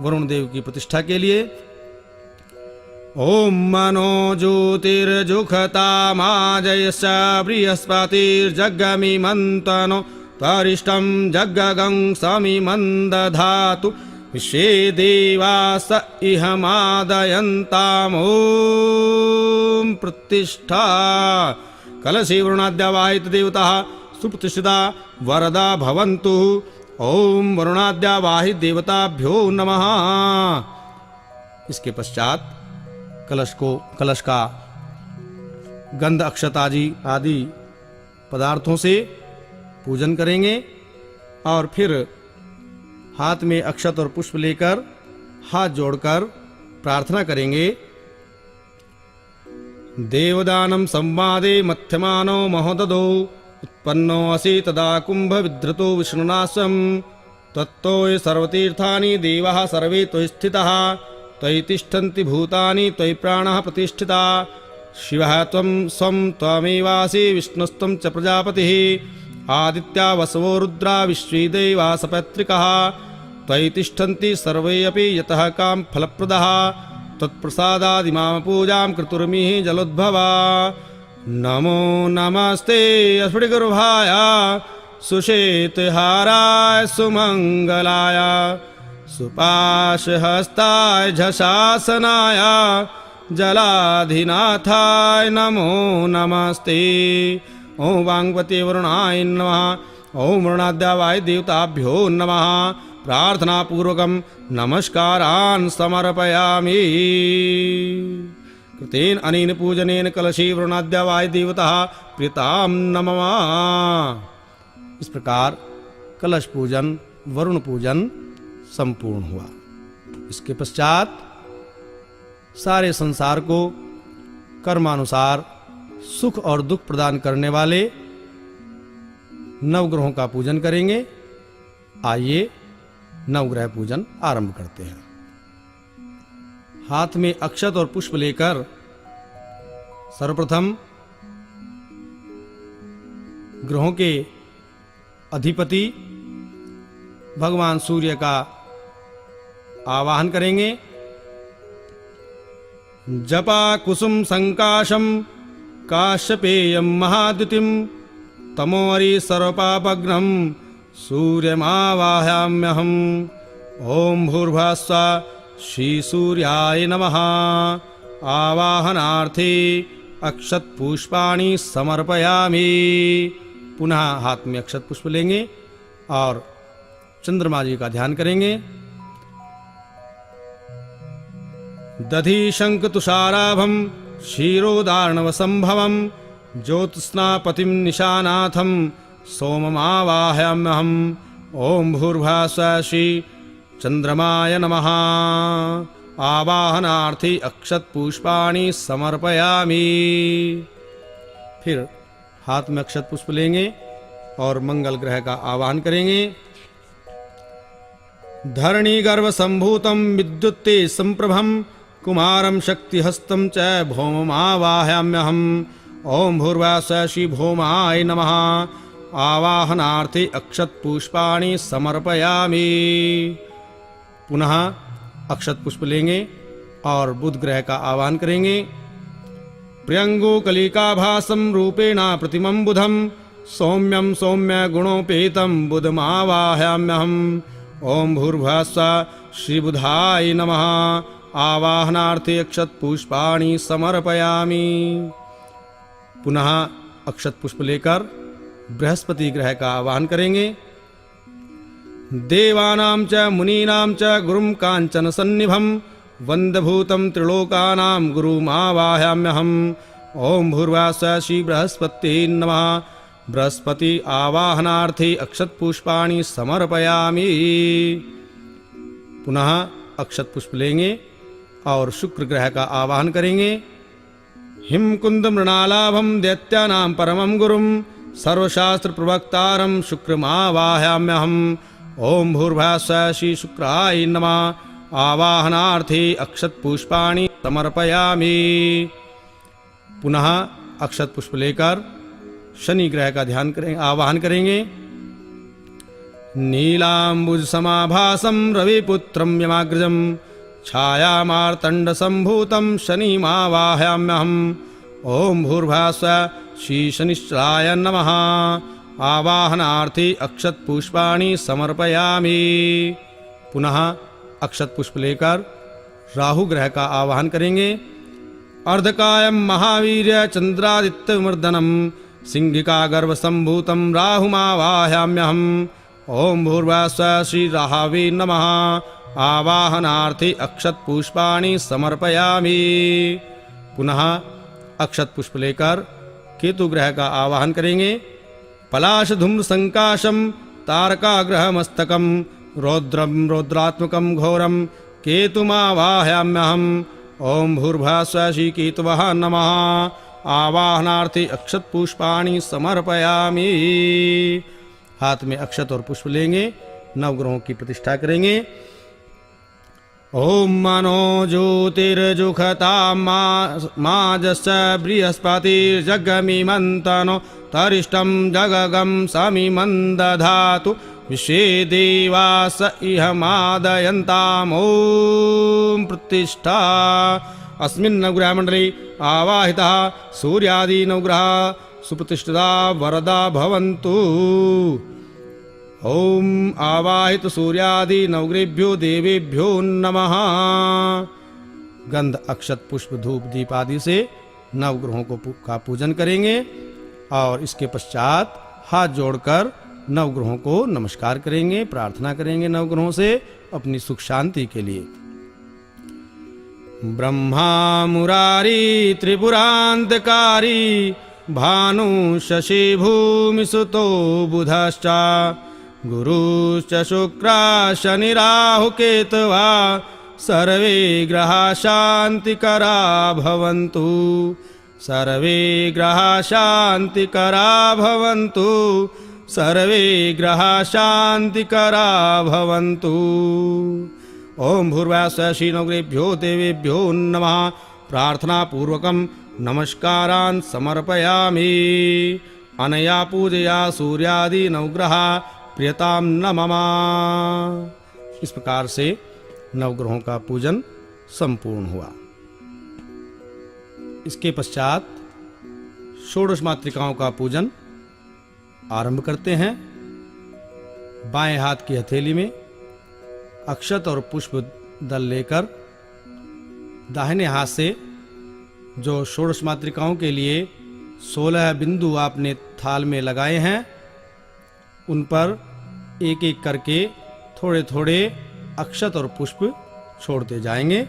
वरुण देव की प्रतिष्ठा के लिए। ओम मनो ज्योतिर्जुखतामाजयश्च बृहस्पतिर्जग्गमिमन्तनो त्वरिष्ठं जग्गगं समिमन्दधातु विश्वे देवास इहमादयन्ताम्। ओम प्रतिष्ठा। कलशे वरुणाद्यावाहित देवताः सुप्रतिष्ठिता वरदा भवन्तु। ओम वरुणाद्यावाहित देवताभ्यो नमः। इसके पश्चात कलश का गंध अक्षत आदि पदार्थों से पूजन करेंगे और फिर हाथ में अक्षत और पुष्प लेकर हाथ जोड़कर प्रार्थना करेंगे। देवदानं संवादे मध्यमानो महोदधो उत्पन्नो असि तदा कुंभ विधृतो विष्णुनाशम तत्तो सर्वतीर्थानि देवाः सर्वे त्वयि स्थिताः त्वयि तिष्ठन्ति भूतानि त्वयि प्राणः प्रतिष्ठिता शिवः त्वं स्वं त्वमेवासि विष्णुस्त्वं च प्रजापतिः आदित्या वसवो रुद्रा विश्वे देवा सपत्रिकः त्वयि तिष्ठन्ति सर्वे अपि यतः काम फलप्रदः तत्प्रसादादिमां पूजां कृतुर्मिः जलोद्भवा। नमो नमस्ते अस्फुटिगर्भाय सुश्वेतहाराय सुमंगलाय सुपाशहस्ताय झशासनाय जलाधिनाथाय नमो नमस्ते। ओम वांगपते वरुणाय नमः। ओम वरुणाद्यावाय देवताभ्यो नमः। प्रार्थना पूर्वकं नमस्कारान् समर्पयामि। कृतेन अनेन पूजनेन कलशे वरुणाद्यावाय देवताः प्रीतां नमः। इस प्रकार कलश पूजन वरुण पूजन संपूर्ण हुआ। इसके पश्चात सारे संसार को कर्मानुसार सुख और दुख प्रदान करने वाले नवग्रहों का पूजन करेंगे। आइए नवग्रह पूजन आरंभ करते हैं। हाथ में अक्षत और पुष्प लेकर सर्वप्रथम ग्रहों के अधिपति भगवान सूर्य का आवाहन करेंगे। जपा कुसुम संकाशम काश्यपेयं महाद्युतिं तमोरि सर्वपापघ्नं सूर्यमावाहयाम्यहम्। ओम भूर्भुवस्सुवः श्रीसूर्याय नमः। आवाहनार्थे अक्षत पुष्पाणि समर्पयामि। पुनः हाथ में अक्षत पुष्प लेंगे और चंद्रमा जी का ध्यान करेंगे। दधि शंख तुषाराभं क्षीरोदार्णवसंभवं ज्योत्स्नापतिं निशानाथं सोममावाहयाम्यहम्। ओम भूर्भुवः श्री चंद्रमाय नमः। आवाहनार्थी अक्षत पुष्पाणि समर्पयामि। फिर हाथ में अक्षत पुष्प लेंगे और मंगल ग्रह का आवाहन करेंगे। धरणी गर्भ संभूतम विद्युत्ते संप्रभम कुमारम शक्तिहस्तं च भौममावाहयाम्यहम्। ओम भूर्भुवः श्री भौमाय नमः। आवाहनार्थे अक्षत पुष्पाणि समर्पयामि। पुनः अक्षत पुष्प लेंगे और बुध ग्रह का आवाहन करेंगे। प्रियंगो कलिकाभासं रूपेण प्रतिमं बुधं सौम्यं सौम्य गुणोपेतं बुधमावाहयाम्यहम्। ओम भूर्भुवः श्री बुधाय नमः। आवाहनार्थे अक्षत पुष्पाणि समर्पयामि। पुनः अक्षत पुष्प लेकर बृहस्पति ग्रह का आवाहन करेंगे। देवानां च मुनीनां च गुरुं काञ्चन सन्निभं वन्दभूतं त्रिलोकानां गुरुमावाहयाम्यहम्। ओम भूर्भुवः श्री बृहस्पते नमः। बृहस्पति आवाहनार्थे अक्षत पुष्पाणि समर्पयामि। पुनः अक्षत पुष्प लेंगे और शुक्र ग्रह का आवाहन करेंगे। हिमकुंद मृणालाभं दैत्यानां परमं गुरुं सर्वशास्त्र प्रवक्तारं शुक्रमावाहयाम्यहम्। ओम भूर्भुवः श्री शुक्राय नमः। आवाहनार्थे अक्षत पुष्पाणि समर्पयामि। पुनः अक्षत पुष्प लेकर शनि ग्रह का आवाहन करेंगे। नीलांबुज समाभासं रविपुत्रं यमाग्रजं छायामार्तंड संभूतं शनिमावाहयाम्यहम्। ओम भूर्भुवः श्री शनिश्चराय नमः। आवाहनार्थे अक्षत पुष्पाणि समर्पयामि। पुनः अक्षत पुष्प लेकर राहु ग्रह का आवाहन करेंगे। अर्धकायं महावीर्य चंद्रादित्य विमर्दनम सिंहिका गर्भ संभूतं राहुमावाहयाम्यहम्। ओम भूर्भुवः श्री राहवे नमः। आवाहनार्थे अक्षत पुष्पाणि समर्पयामि। पुनः अक्षत पुष्प लेकर केतु ग्रह का आवाहन करेंगे। पलाश धूम्र संकाशम तारकाग्रह मस्तकम रौद्रम रौद्रात्मकम घोरम केतुमावाहयाम्यहम्। ओम भूर्भुवः श्री केतवः नमः। आवाहनार्थे अक्षत पुष्पाणि समर्पयामि। हाथ में अक्षत और पुष्प लेंगे, नवग्रहों की प्रतिष्ठा करेंगे। ओम मनो ज्योतिर्जुखता माजस्य बृहस्पतिर्जगमिमन्तनो तरिष्टं जगगं समिमं दधातु विश्वे देवास इह मादयन्ताम्। ओम प्रतिष्ठा। अस्मिन् नवग्रह मंडले आवाहितः सूर्यादि नवग्रह सुप्रतिष्ठिता वरदा भवन्तु। ओम आवाहित सूर्यादि नवग्रहेभ्यो देवेभ्यो नमः। गंध अक्षत पुष्प धूप दीप आदि से नवग्रहों का पूजन करेंगे और इसके पश्चात हाथ जोड़कर नवग्रहों को नमस्कार करेंगे, प्रार्थना करेंगे नवग्रहों से अपनी सुख शांति के लिए। ब्रह्मा मुरारी त्रिपुरांतकारी भानु शशि भूमि सुतो बुधश्च गुरुश्च शुक्रा शनि राहु केतवा सर्वे ग्रहा शांतिकरा भवन्तु। सर्वे ग्रहा शांतिकरा भवन्तु। सर्वे ग्रहा शांतिकरा भवन्तु। ओम भूर्भुवः श्री नवग्रहेभ्यो देवेभ्यो नमः। प्रार्थना पूर्वकं नमस्कारान् समर्पयामि। अनया पूजया सूर्यादि नवग्रह प्रियताम न मम। इस प्रकार से नवग्रहों का पूजन संपूर्ण हुआ। इसके पश्चात षोडश मातृकाओं का पूजन आरंभ करते हैं। बाएं हाथ की हथेली में अक्षत और पुष्प दल लेकर दाहिने हाथ से जो षोडश मातृकाओं के लिए 16 बिंदु आपने थाल में लगाए हैं उन पर एक एक करके थोड़े थोड़े अक्षत और पुष्प छोड़ते जाएंगे।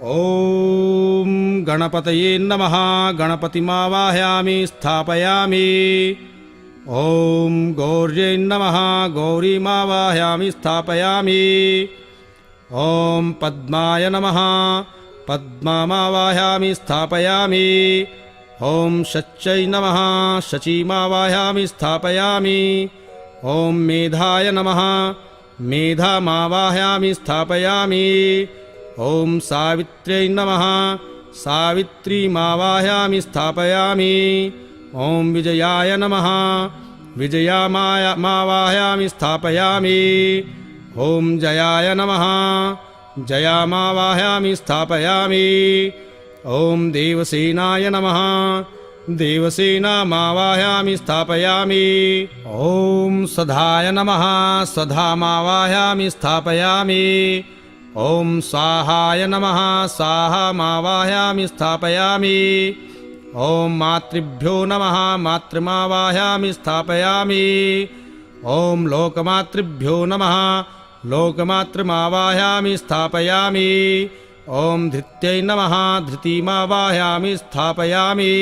ओम गणपतये नमः। गणपतिमावाहयामि स्थापयामि। ॐ गौर्यै नमः गौरीमावाहयामि स्थापयामि। ॐ पद्माय नमः पद्मामावाहयामि स्थापयामि। ॐ शच्यै नमः शचीमावाहयामि स्थापयामि। ॐ मेधाय नमः मेधामावाहयामि स्थापयामि। ॐ सावित्र्यै नमः सावित्रीमावाहयामि स्थापयामि। ॐ विजयाय नमः विजयामावाहयामि स्थापयामि। ॐ जयाय नमः जयामावाहयामि स्थापयामि। ॐ देवसेनाय नमः देवसेनामावाहयामि स्थापयामि। ॐ सधाय नमः सधामावाहयामि स्थापयामि। ॐ स्वाहाय नमः स्वाहामावाहयामि स्थापयामि। ॐ मातृभ्यो नमः मातृमावाहयामि स्थापयामि। ॐ लोकमातृभ्यो नमः लोकमातृमावाहयामि स्थापयामि। ॐ धृत्यै नमः धृतिमावाहयामि स्थापयामि।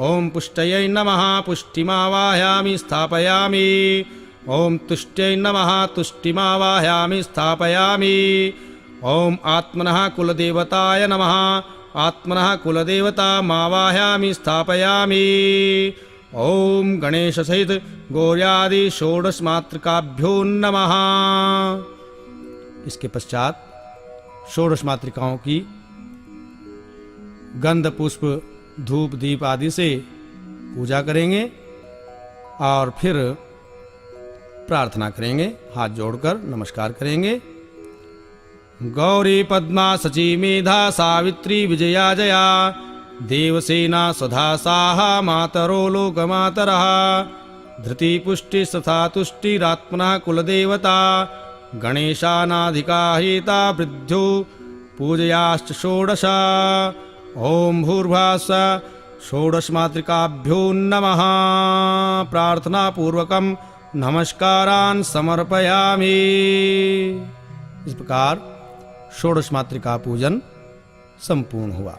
ॐ पुष्टयै नमः पुष्टिमावाहयामि स्थापयामि। ॐ तुष्ट्यै नमः तुष्टिमावाहयामि स्थापयामि। ॐ आत्मनः कुलदेवताय नमः आत्मनः कुलदेवतामावाहयामि स्थापयामि। ॐ गणेश सहित गौर्यादि षोडश मातृकाभ्यो नमः। इसके पश्चात षोडश मातृकाओं की गंध पुष्प धूप दीप आदि से पूजा करेंगे और फिर प्रार्थना करेंगे। हाथ जोड़कर नमस्कार करेंगे। गौरी पद्मा सची मेधा सावित्री विजया जया देवसेना स्वधा साहा मातरो लोकमातरः धृति पुष्टि तथा तुष्टिरात्मनः कुलदेवता गणेशानाधिका हेता वृद्धो पूजयाश्च षोडश। ॐ भूर्भुवः षोडश मातृकाभ्यो नमः। प्रार्थना पूर्वकम नमस्कारान् समर्पयामि। इस प्रकार षोडश मातृका पूजन संपूर्ण हुआ।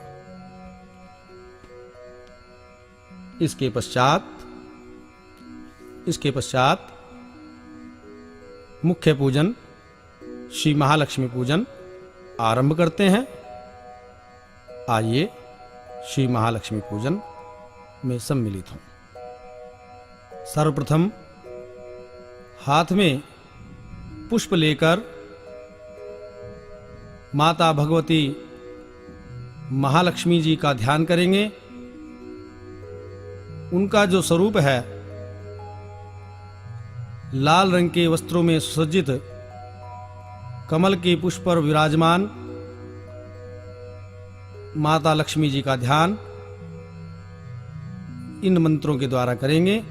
इसके पश्चात मुख्य पूजन श्री महालक्ष्मी पूजन आरंभ करते हैं। आइए श्री महालक्ष्मी पूजन में सम्मिलित हों। सर्वप्रथम हाथ में पुष्प लेकर माता भगवती महालक्ष्मी जी का ध्यान करेंगे। उनका जो स्वरूप है लाल रंग के वस्त्रों में सुसज्जित कमल के पुष्प पर विराजमान माता लक्ष्मी जी का ध्यान इन मंत्रों के द्वारा करेंगे।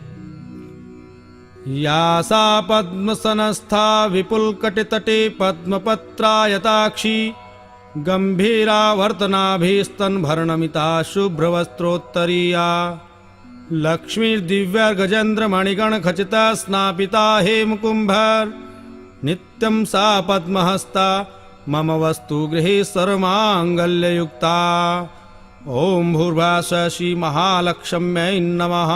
या सा पद्मसनस्था विपुलकटितटे पद्मपत्रायताक्षी गंभीरावर्तनाभिस्तनभरणमिता शुभ्रवस्त्रोत्तरीया लक्ष्मीर्दिव्यर्गजेन्द्रमणिगणखचिता स्नापिता हेमकुम्भर नित्यं सा पद्महस्ता मम वस्तु गृहे सर्वमाङ्गल्ययुक्ता। ॐ भूर्भुवः श्री महालक्ष्म्यै नमः।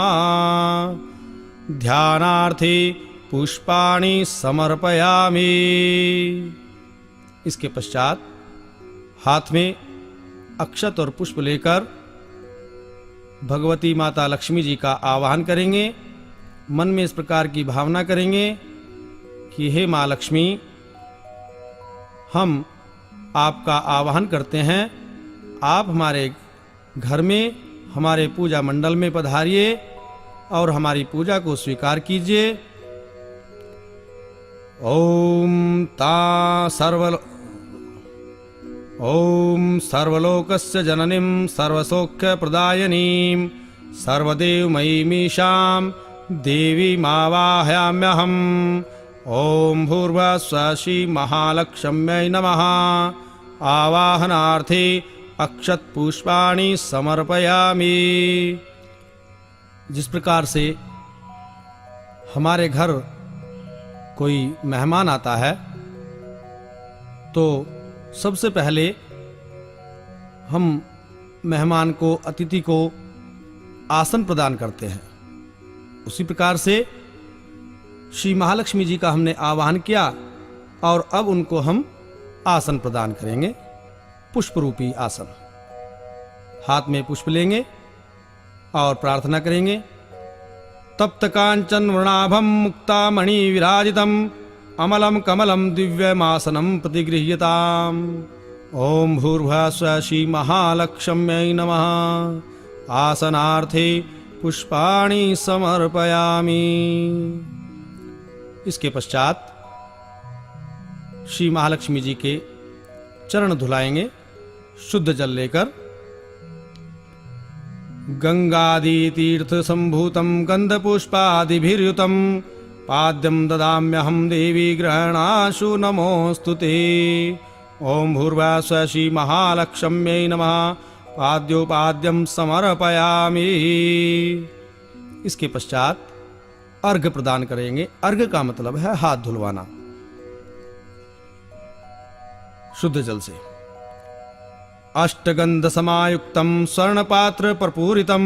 ध्यानार्थे पुष्पाणि समर्पयामि। इसके पश्चात हाथ में अक्षत और पुष्प लेकर भगवती माता लक्ष्मी जी का आवाहन करेंगे। मन में इस प्रकार की भावना करेंगे कि हे माँ लक्ष्मी, हम आपका आवाहन करते हैं। आप हमारे घर में हमारे पूजा मंडल में पधारिए और हमारी पूजा को स्वीकार कीजिए। ओम सर्वलोकस्य जननीं सर्वसौख्यप्रदायिनीं सर्वदेवमयीमीशां देवीमावाहयाम्यहम्। ॐ भूर्भुवः श्री महालक्ष्म्यै नमः। आवाहनार्थे अक्षत पुष्पाणि समर्पयामि। जिस प्रकार से हमारे घर कोई मेहमान आता है तो सबसे पहले हम मेहमान को, अतिथि को आसन प्रदान करते हैं। उसी प्रकार से श्री महालक्ष्मी जी का हमने आवाहन किया और अब उनको हम आसन प्रदान करेंगे, पुष्प रूपी आसन। हाथ में पुष्प लेंगे और प्रार्थना करेंगे। तप्त कांचन वर्णाभम मुक्तामणि विराजितम अमलम कमलम दिव्यमासनम प्रतिगृह्यताम। ओम भूर्भुवः स्वः श्री महालक्ष्म्यै नमः। आसनार्थे पुष्पाणि समर्पयामि। इसके पश्चात श्री महालक्ष्मी जी के चरण धुलाएंगे शुद्ध जल लेकर। गंगादि तीर्थ संभूतम गंधपुष्पादिभिर्युतम पाद्यम ददाम्यहम देवी ग्रहणाशु नमोस्तुते। ओम भूर्भुवः स्वः श्री महालक्ष्म्यै नमः। पाद्योपाद्यम समर्पयामि। इसके पश्चात अर्घ्य प्रदान करेंगे। अर्घ्य का मतलब है हाथ धुलवाना शुद्ध जल से। अष्टगंध समायुक्तम स्वर्णपात्र प्रपूरितम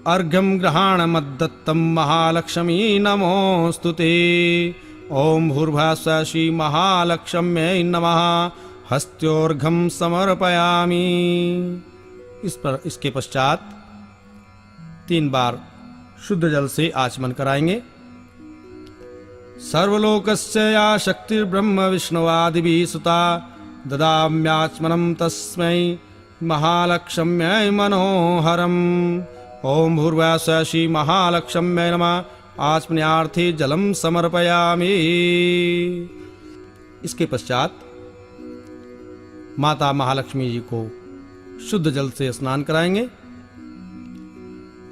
अर्घ्यम ग्रहण मद्दत्तम महालक्ष्मी नमोस्तुते। ओम भूर्भुवः स्वः श्री महालक्ष्म्यै नमः। हस्त्योर्घ्यम समर्पयामि। इसके पश्चात 3 बार शुद्ध जल से आचमन कराएंगे। सर्वलोकस्य या शक्तिर्ब्रह्म विष्णुवादिभिः सुता ददाम्याचमनं तस्मै महालक्ष्म्यै मनोहरम्। ओम भूर्भुवः स्वः श्री महालक्ष्म्यै नमः। आचमनार्थे जलम समर्पयामि। इसके पश्चात माता महालक्ष्मी जी को शुद्ध जल से स्नान कराएंगे।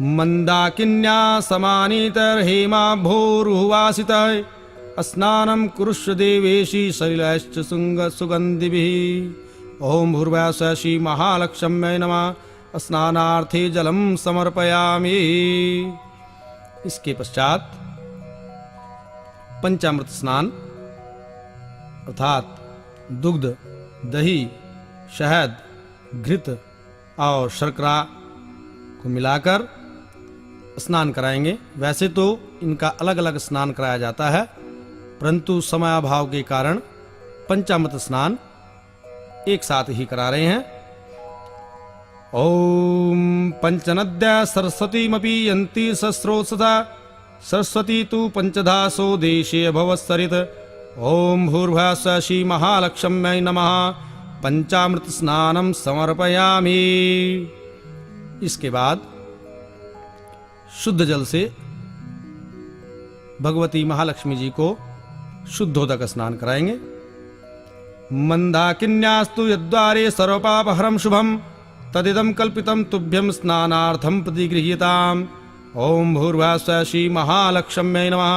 मंदाकिन्या समानीतर्हेमा भोरुवासितः स्नानं कुरुष्व देवेशी सलिलश्च सुगन्धिभिः। ओम भूर्भुवः स्वः श्री महालक्ष्म्यै नमः। स्नानार्थे जलम समर्पयामि। इसके पश्चात पंचामृत स्नान अर्थात दुग्ध, दही, शहद, घृत और शर्करा को मिलाकर स्नान कराएंगे। वैसे तो इनका अलग अलग स्नान कराया जाता है, परंतु समयाभाव के कारण पंचामृत स्नान एक साथ ही करा रहे हैं। ओम पंचनद्या सरस्वतीमपि यन्ति सस्रोत्सता सरस्वती तु पंचधासो देशे भवत्सरित। ओम भूर्भुवः स्वः श्री महालक्ष्म्यै नमः। पंचामृत स्नानम समर्पयामि। इसके बाद शुद्ध जल से भगवती महालक्ष्मी जी को शुद्धोदक स्नान कराएंगे। मंदाकिन्यास्तु यद्वारे सर्वपापहरं शुभम तदिदं कल्पितं तुभ्यं स्नानार्थं प्रतिगृह्यताम्। ओम भूर्भुवः स्वः श्री महालक्ष्म्यै नमः।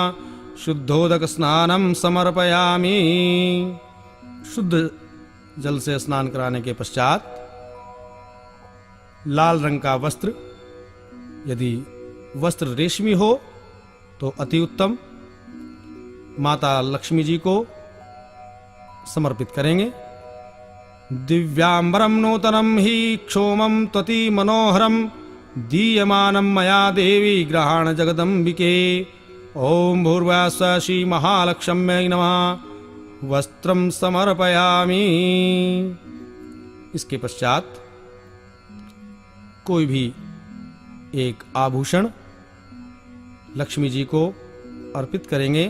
शुद्धोदक स्नानम समर्पयामि। शुद्ध जल से स्नान कराने के पश्चात लाल रंग का वस्त्र, यदि वस्त्र रेशमी हो तो अति उत्तम, माता लक्ष्मी जी को समर्पित करेंगे। दिव्यांबरम नूतनम ही क्षोमम त्वति मनोहरम दीयमानं मया देवी ग्रहाण जगदम्बिके। ओम भूर्भुवः स्वः श्री महालक्ष्म्यै नमः। वस्त्रम समर्पयामि। इसके पश्चात कोई भी एक आभूषण लक्ष्मी जी को अर्पित करेंगे।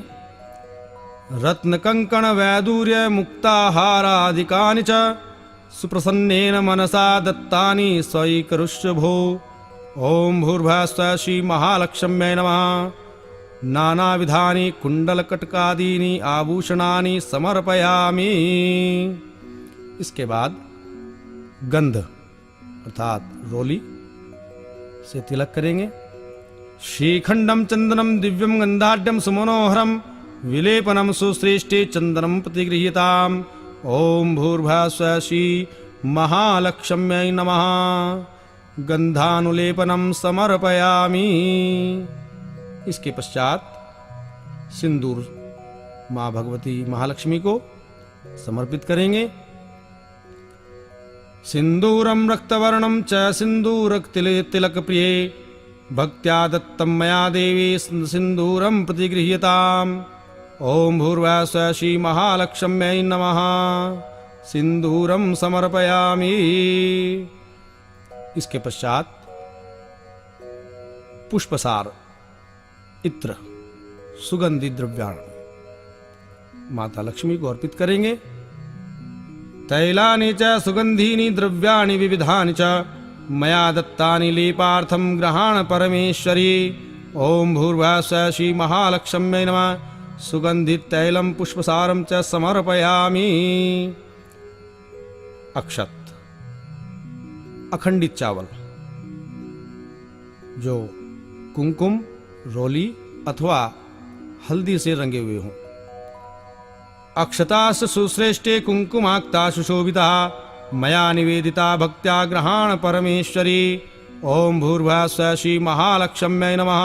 रत्न कंकण वैदूर्य मुक्ताहारादिकानि च सुप्रसन्नेन मनसा दत्तानि स्वैकरुष्य भो। ओम भूर्भुवः स्वः श्री महालक्ष्म्यै नमः। नानाविधानि कुंडलकटकादीनि आभूषणानि समर्पयामि। इसके बाद गंध अर्थात रोली से तिलक करेंगे। श्रीखंडम चंदनम दिव्यम गंधाढ्यम सुमनोहरम विलेपनम सुश्रेष्ठे चंदनम प्रतिगृह्यताम्। ओम भूर्भुवः स्वः श्री महालक्ष्म्यै नमः। गंधानुलेपनम समर्पयामि। इसके पश्चात सिंदूर मां भगवती महालक्ष्मी को समर्पित करेंगे। सिंदूरम रक्तवर्णम च सिंदूरक तिलक प्रिये भक्त्या दत्तं मया देवी सिन्दूरं प्रतिगृह्यताम्। ॐ भूर्भुवः स्वः श्रीमहालक्ष्म्यै नमः। सिन्दूरं समर्पयामि। इसके पश्चात पुष्पसार, इत्र, सुगंधित द्रव्याणि माता लक्ष्मी को अर्पित करेंगे। तैलानि च सुगंधीनि द्रव्याणि विविधानि च मया दत्तानि लेपार्थं गृहाण परमेश्वरी। ओम भूर्भुवः स्वः श्रीमहालक्ष्म्यै नमः। सुगंधित तैलं पुष्पसारं च समर्पयामि। अक्षत, अखंडित चावल जो कुमकुम, रोली अथवा हल्दी से रंगे हुए हों। अक्षतासु सुश्रेष्ठे कुंकुमाक्ता सुशोभिता मया निवेदिता भक्त्या गृहाण परमेश्वरी। ओम भूर्भुवः स्वः श्रीमहालक्ष्म्यै नमः।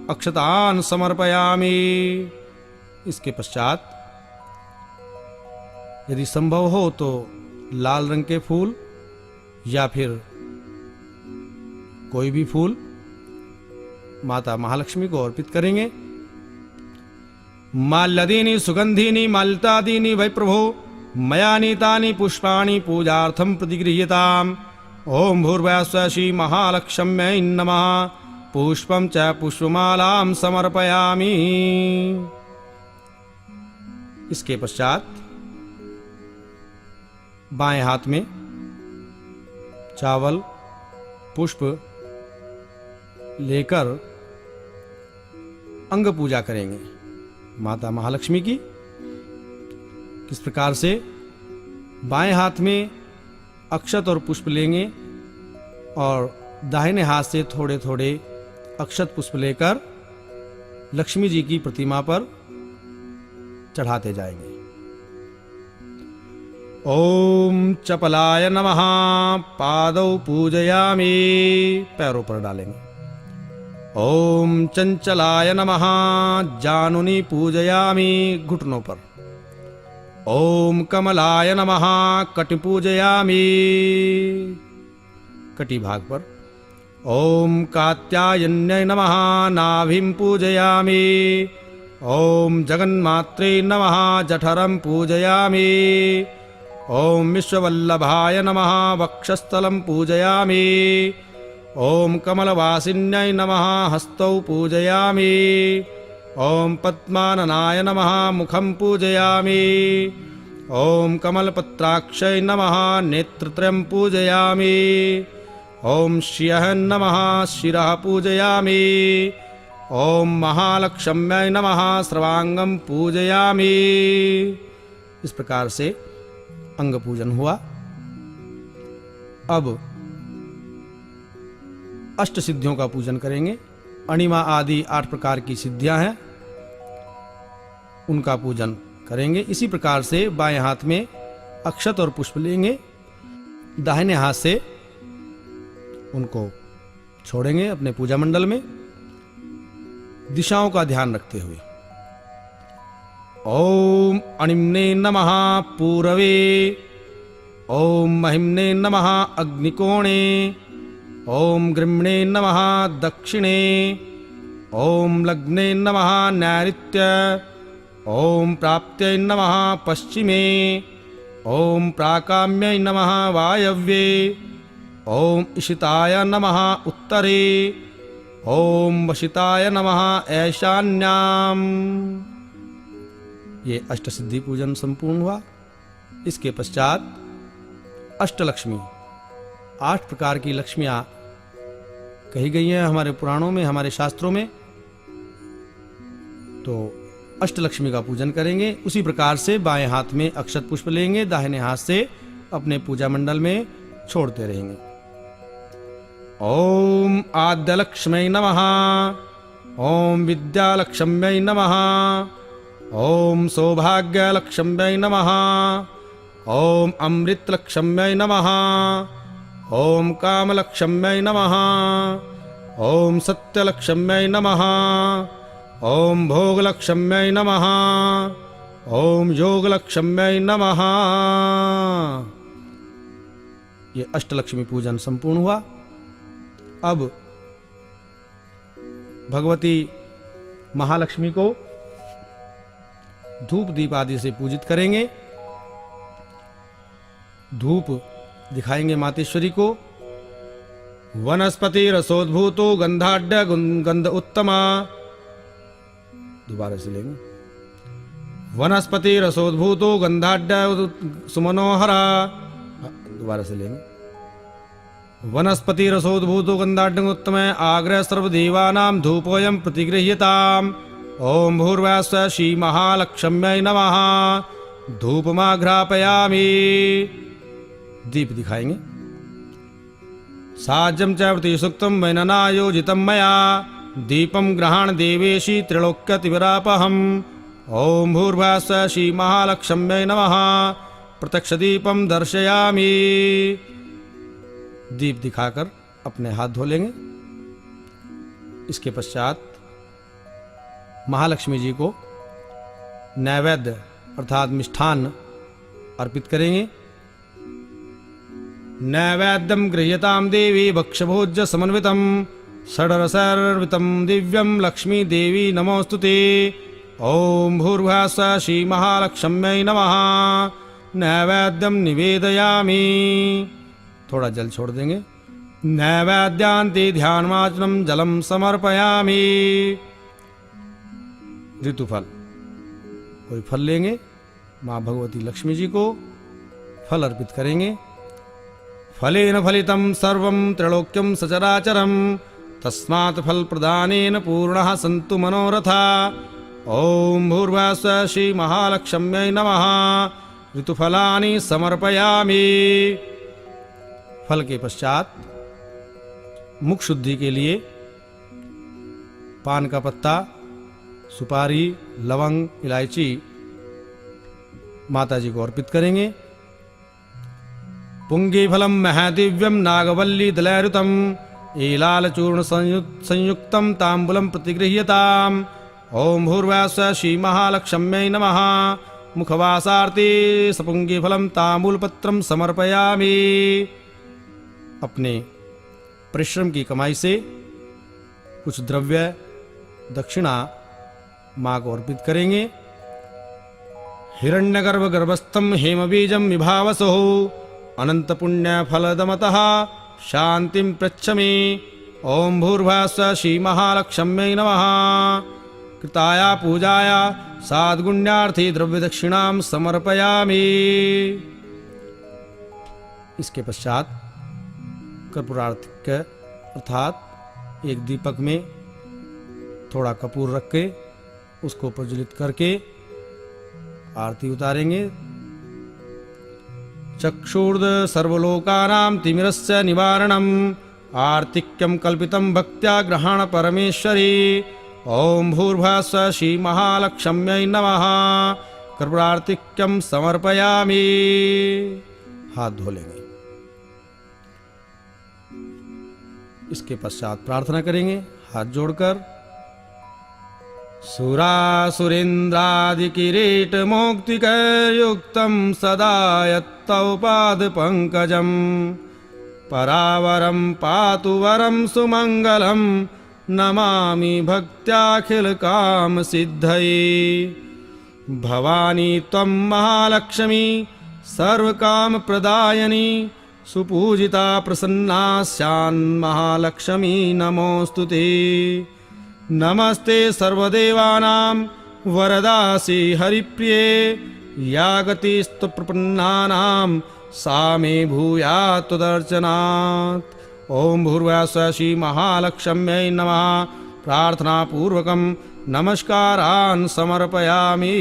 अक्षतान् समर्पयामि। इसके पश्चात यदि संभव हो तो लाल रंग के फूल या फिर कोई भी फूल माता महालक्ष्मी को अर्पित करेंगे। माल्यादीनि सुगंधीनि माल्यतादीनि वै प्रभो मया नीतानि पुष्पाणि पूजार्थं प्रतिगृह्यताम्। ओम भूर्भुवः स्वः श्रीमहालक्ष्म्यै नमः। पुष्पं च पुष्पमालां समर्पयामि। इसके पश्चात बाएं हाथ में चावल, पुष्प लेकर अंग पूजा करेंगे माता महालक्ष्मी की। किस प्रकार से? बाएं हाथ में अक्षत और पुष्प लेंगे और दाहिने हाथ से थोड़े थोड़े अक्षत पुष्प लेकर लक्ष्मी जी की प्रतिमा पर चढ़ाते जाएंगे। ओम चपलाय नमः। पादौ पूजयामि, पैरों पर डालेंगे। ओम चंचलाय नमः। जानुनी पूजयामि, घुटनों पर। ओम कमलाय नमः। कटि पूजयामि, कटि भाग पर। ओम कात्यायन्यै नमः। नाभिं पूजयामि। ओम जगन्मात्रे नमः। जठरं पूजयामि। ओम विश्ववल्लभाय नमः। वक्षस्थलं पूजयामि। ओम कमलवासिन्यै नमः। हस्तौ पूजयामि। ओम पद्माननाय नमः। मुखं पूजयामि। ओम कमलपत्राक्षै नमः। नेत्रत्रयं पूजयामि। ओम श्रियः नमः। शिरः पूजयामि। ओम महालक्ष्म्यै नमः। सर्वांगं पूजयामि। इस प्रकार से अंग पूजन हुआ। अब अष्ट सिद्धियों का पूजन करेंगे। अणिमा आदि 8 प्रकार की सिद्धियां हैं, उनका पूजन करेंगे। इसी प्रकार से बाएं हाथ में अक्षत और पुष्प लेंगे, दाहिने हाथ से उनको छोड़ेंगे अपने पूजा मंडल में, दिशाओं का ध्यान रखते हुए। ओम अणिम्ने नमः पूरवे। ओम महिम्ने नमः अग्निकोणे। ओम गृह्णे नमः दक्षिणे। ओम लग्ने नमः नैऋत्य। ओम प्राप्त्यै नमः पश्चिमे। ओम प्राकाम्यै नमः वायव्ये। ओम इशिताय नमः उत्तरे। ओम वशिताय नमः ईशान्याम्। ये अष्टसिद्धि पूजन संपूर्ण हुआ। इसके पश्चात अष्टलक्ष्मी, 8 प्रकार की लक्ष्मियां कही गई हैं हमारे पुराणों में, हमारे शास्त्रों में। तो अष्टलक्ष्मी का पूजन करेंगे। उसी प्रकार से बाएं हाथ में अक्षत पुष्प लेंगे, दाहिने हाथ से अपने पूजा मंडल में छोड़ते रहेंगे। ओम आद्यलक्ष्म्यै नमः। ओम विद्यालक्ष्म्यै नमः। ओम सौभाग्यलक्ष्म्यै नमः। ओम अमृतलक्ष्म्यै नमः। ओम कामलक्ष्म्यै नमः। ओम सत्यलक्ष्म्यै नमः। ओम भोगलक्ष्म्यै नमः। ओम योगलक्ष्म्यै नमः। ये अष्टलक्ष्मी पूजन संपूर्ण हुआ। अब भगवती महालक्ष्मी को धूप दीप आदि से पूजित करेंगे। धूप दिखाएंगे मातेश्वरी को। वनस्पति रसोद्भूतो गंधाढ्य गंध उत्तमा, दोबारा से लेंगे। वनस्पति रसोद्भूतो गंधाढ्य सुमनोहरा, दोबारा से लेंगे। वनस्पति रसोद्भूतो गंधाढ्य उत्तम आग्रह सर्वदेवानां धूपोऽयं प्रतिगृह्यताम्। ओम भूर्भुवः श्री महालक्ष्म्यै नमः। धूपमाघ्रापयामि। दीप दिखाएंगे। साज्यं च प्रतिसुक्तं वैननायोजितं मया दीपं गृहाण देवेशी त्रिलोक्यतिविरापहम्। ओम भूर्भुवः श्री महालक्ष्म्यै नमः। प्रत्यक्ष दीपं दर्शयामि। दीप दिखाकर अपने हाथ धो लेंगे। इसके पश्चात महालक्ष्मी जी को नैवेद्य अर्थात मिष्ठान्न अर्पित करेंगे। नैवेद्यं गृह्यतां देवी भक्ष्यभोज्य समन्वितं षड्रसर्वितं दिव्यं लक्ष्मी देवी नमोस्तुते। ओम भूर्भुवः श्री महालक्ष्म्यै नमः। नैवेद्यं निवेदयामि। थोड़ा जल छोड़ देंगे। नैवेद्यान्ते ध्यानमाचनं जलं समर्पयामि। ऋतुफल, कोई फल लेंगे। माँ भगवती लक्ष्मी जी को फल अर्पित करेंगे। फलेन फलितं सर्वं त्रैलोक्यं सचराचरं तस्मात् फल प्रदानेन पूर्णः सन्तु मनोरथा। ओम भूर्भुवः श्री महालक्ष्म्यै नमः। ऋतुफलानि समर्पयामि। फल के पश्चात मुख शुद्धि के लिए पान का पत्ता, सुपारी, लवंग, इलायची माता जी को अर्पित करेंगे। पुंगी फलम महादिव्यम नागवल्ली दलैरुतम एलाल चूर्ण संयुक्तम तांबूलम प्रतिगृह्यताम्। ओम भूर्भुवः श्री महालक्ष्म्यै नमः। मुखवासार्थे सपुंगी फलम तांबूल पत्रम समर्पयामि। अपने परिश्रम की कमाई से कुछ द्रव्य दक्षिणा माँ को अर्पित करेंगे। हिरण्यगर्भ गर्भस्थम हेमबीजम विभावसो अनंत पुण्य फलदमतः शांतिं पृच्छमि। ओम भूर्भुवः श्री महालक्ष्म्यै नमः। कृताया पूजाया साद्गुण्यार्थी द्रव्य दक्षिणां समर्पयामि। इसके पश्चात कर्पूरार्थिक अर्थात एक दीपक में थोड़ा कपूर रख के उसको प्रज्वलित करके आरती उतारेंगे। चक्षुर्द सर्वलोकानां तिमिरस्य निवारणम् आर्तिक्यं कल्पितं भक्त्या ग्रहण परमेश्वरी। ओम भूर्भुवः श्री महालक्ष्म्यै नमः। कर्पूरार्तिक्यं समर्पयामि। हाथ धो लेंगे। इसके पश्चात प्रार्थना करेंगे हाथ जोड़कर। सुरासुरेन्द्रादिकिरीट मौक्तिकयुक्तं सदा यत्तौपाद पंकजं परावरं पातु वरं सुमंगलं नमामि भक्त्याखिल काम सिद्धये। भवानी त्वं महालक्ष्मी सर्वकाम प्रदायिनी सुपूजिता प्रसन्ना स्यान् महालक्ष्मी नमोस्तुते। नमस्ते सर्वदेवानां वरदासि हरिप्रिये या गतिस्तु प्रपन्नानां सा मे भूयात् त्वदर्चनात्। ओम भूर्भुवः श्री महालक्ष्म्यै नमः। प्रार्थना पूर्वकं नमस्कारान् समर्पयामि।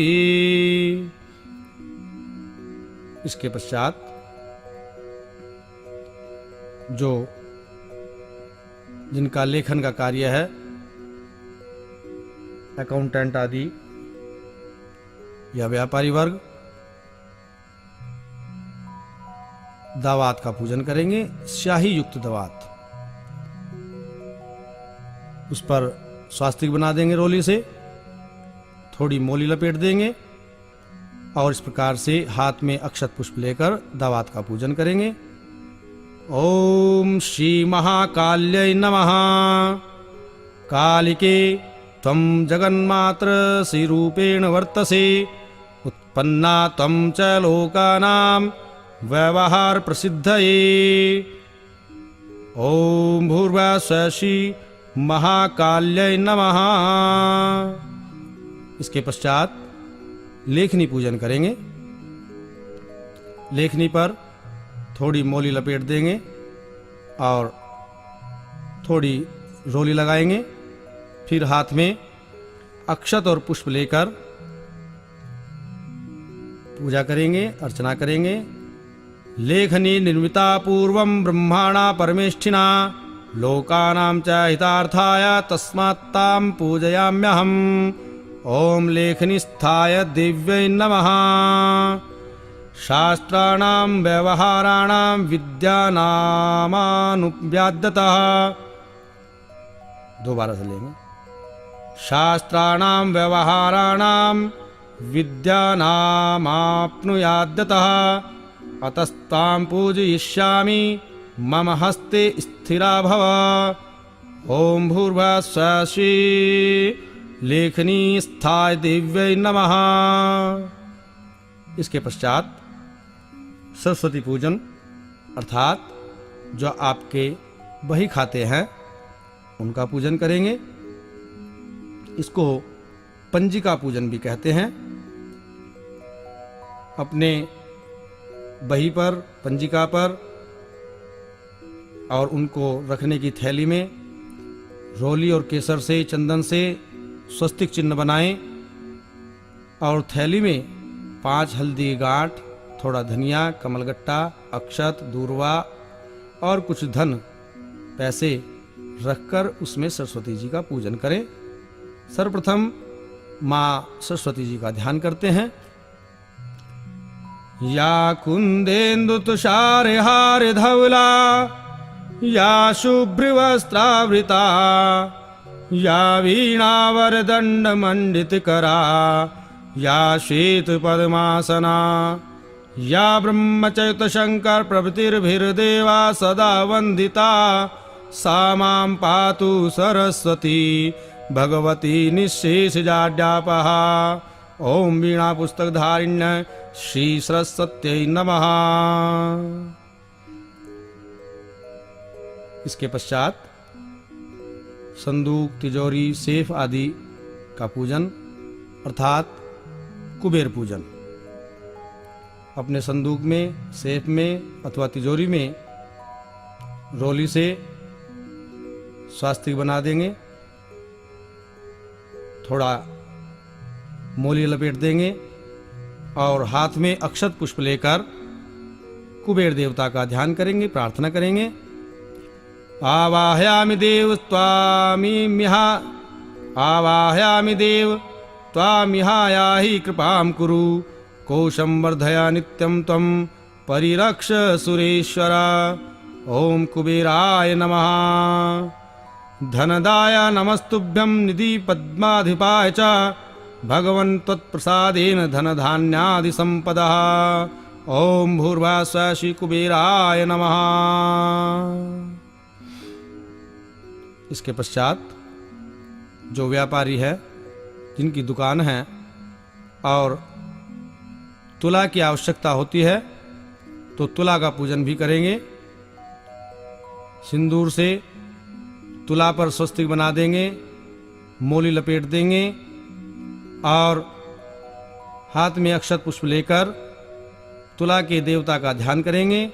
इसके पश्चात जो जिनका लेखन का कार्य है, अकाउंटेंट आदि या व्यापारी वर्ग, दावात का पूजन करेंगे। स्याही युक्त दावात, उस पर स्वास्तिक बना देंगे रोली से, थोड़ी मोली लपेट देंगे और इस प्रकार से हाथ में अक्षत पुष्प लेकर दावात का पूजन करेंगे। ओम श्री महाकाल्यै नमः। कालिके त्वं जगन्मात्र श्रीरूपेण वर्तसे उत्पन्ना त्वं च लोकानां व्यवहार प्रसिद्धये। ओम भूर्भुवः श्री महाकाल्यै नमः। इसके पश्चात लेखनी पूजन करेंगे। लेखनी पर थोड़ी मोली लपेट देंगे और थोड़ी रोली लगाएंगे। फिर हाथ में अक्षत और पुष्प लेकर पूजा करेंगे, अर्चना करेंगे। लेखनी निर्मिता पूर्वं ब्रह्माणा परमेष्ठिना लोकानां च हितार्थाय तस्मात्तां पूजयाम्यहम्। ओम लेखनीस्थाय दिव्यै नमः। शास्त्राणां व्यवहाराणां विद्यानामानुव्याद्यतः। दोबारा से लेंगे। शास्त्राणां व्यवहाराणां विद्यानामाप्नुयाद्यतः अतस्तां पूजयिष्यामि मम हस्ते स्थिरा भव। ओम भूर्भुवः श्री लेखनी स्थाय दिव्यै नमः। इसके पश्चात सरस्वती पूजन अर्थात जो आपके बही खाते हैं उनका पूजन करेंगे। इसको पंजिका पूजन भी कहते हैं। अपने बही पर, पंजिका पर और उनको रखने की थैली में रोली और केसर से, चंदन से स्वस्तिक चिन्ह बनाएं और थैली में 5 हल्दी गांठ, थोड़ा धनिया, कमलगट्टा, अक्षत, दूर्वा और कुछ धन पैसे रखकर उसमें सरस्वती जी का पूजन करें। सर्वप्रथम माँ सरस्वती जी का ध्यान करते हैं। या कुंदेन्दु तुषारहार धवला या शुभ्रवस्त्रावृता या वीणावरदंड मंडितकरा या श्वेत पद्मासना या ब्रह्मचैत शंकर प्रभृतिर्भिर्देवा सदा वंदिता सा मां पातु सरस्वती भगवती निःशेषजाड्यापहा। ओम वीणा पुस्तकधारिण्य श्री सरस्वत्यै नमः। इसके पश्चात संदूक, तिजोरी, सेफ आदि का पूजन अर्थात कुबेर पूजन। अपने संदूक में, सेफ में अथवा तिजोरी में रोली से स्वास्तिक बना देंगे। थोड़ा मोली लपेट देंगे और हाथ में अक्षत पुष्प लेकर कुबेर देवता का ध्यान करेंगे, प्रार्थना करेंगे। आवाहयामि देव त्वामिहायाहि कृपां कुरु कोशं वर्धया नित्यं त्वं परिरक्ष सुरेश्वर। ओम कुबेराय नमः। धनदाय नमस्तुभ्यं निधि पद्माधिपाय च भगवन् त्वत्प्रसादेन धनधान्यादि संपदः। ओम भूर्भुवः श्री कुबेराय नमः। इसके पश्चात जो व्यापारी है, जिनकी दुकान है और तुला की आवश्यकता होती है तो तुला का पूजन भी करेंगे। सिंदूर से तुला पर स्वस्तिक बना देंगे, मोली लपेट देंगे और हाथ में अक्षत पुष्प लेकर तुला के देवता का ध्यान करेंगे।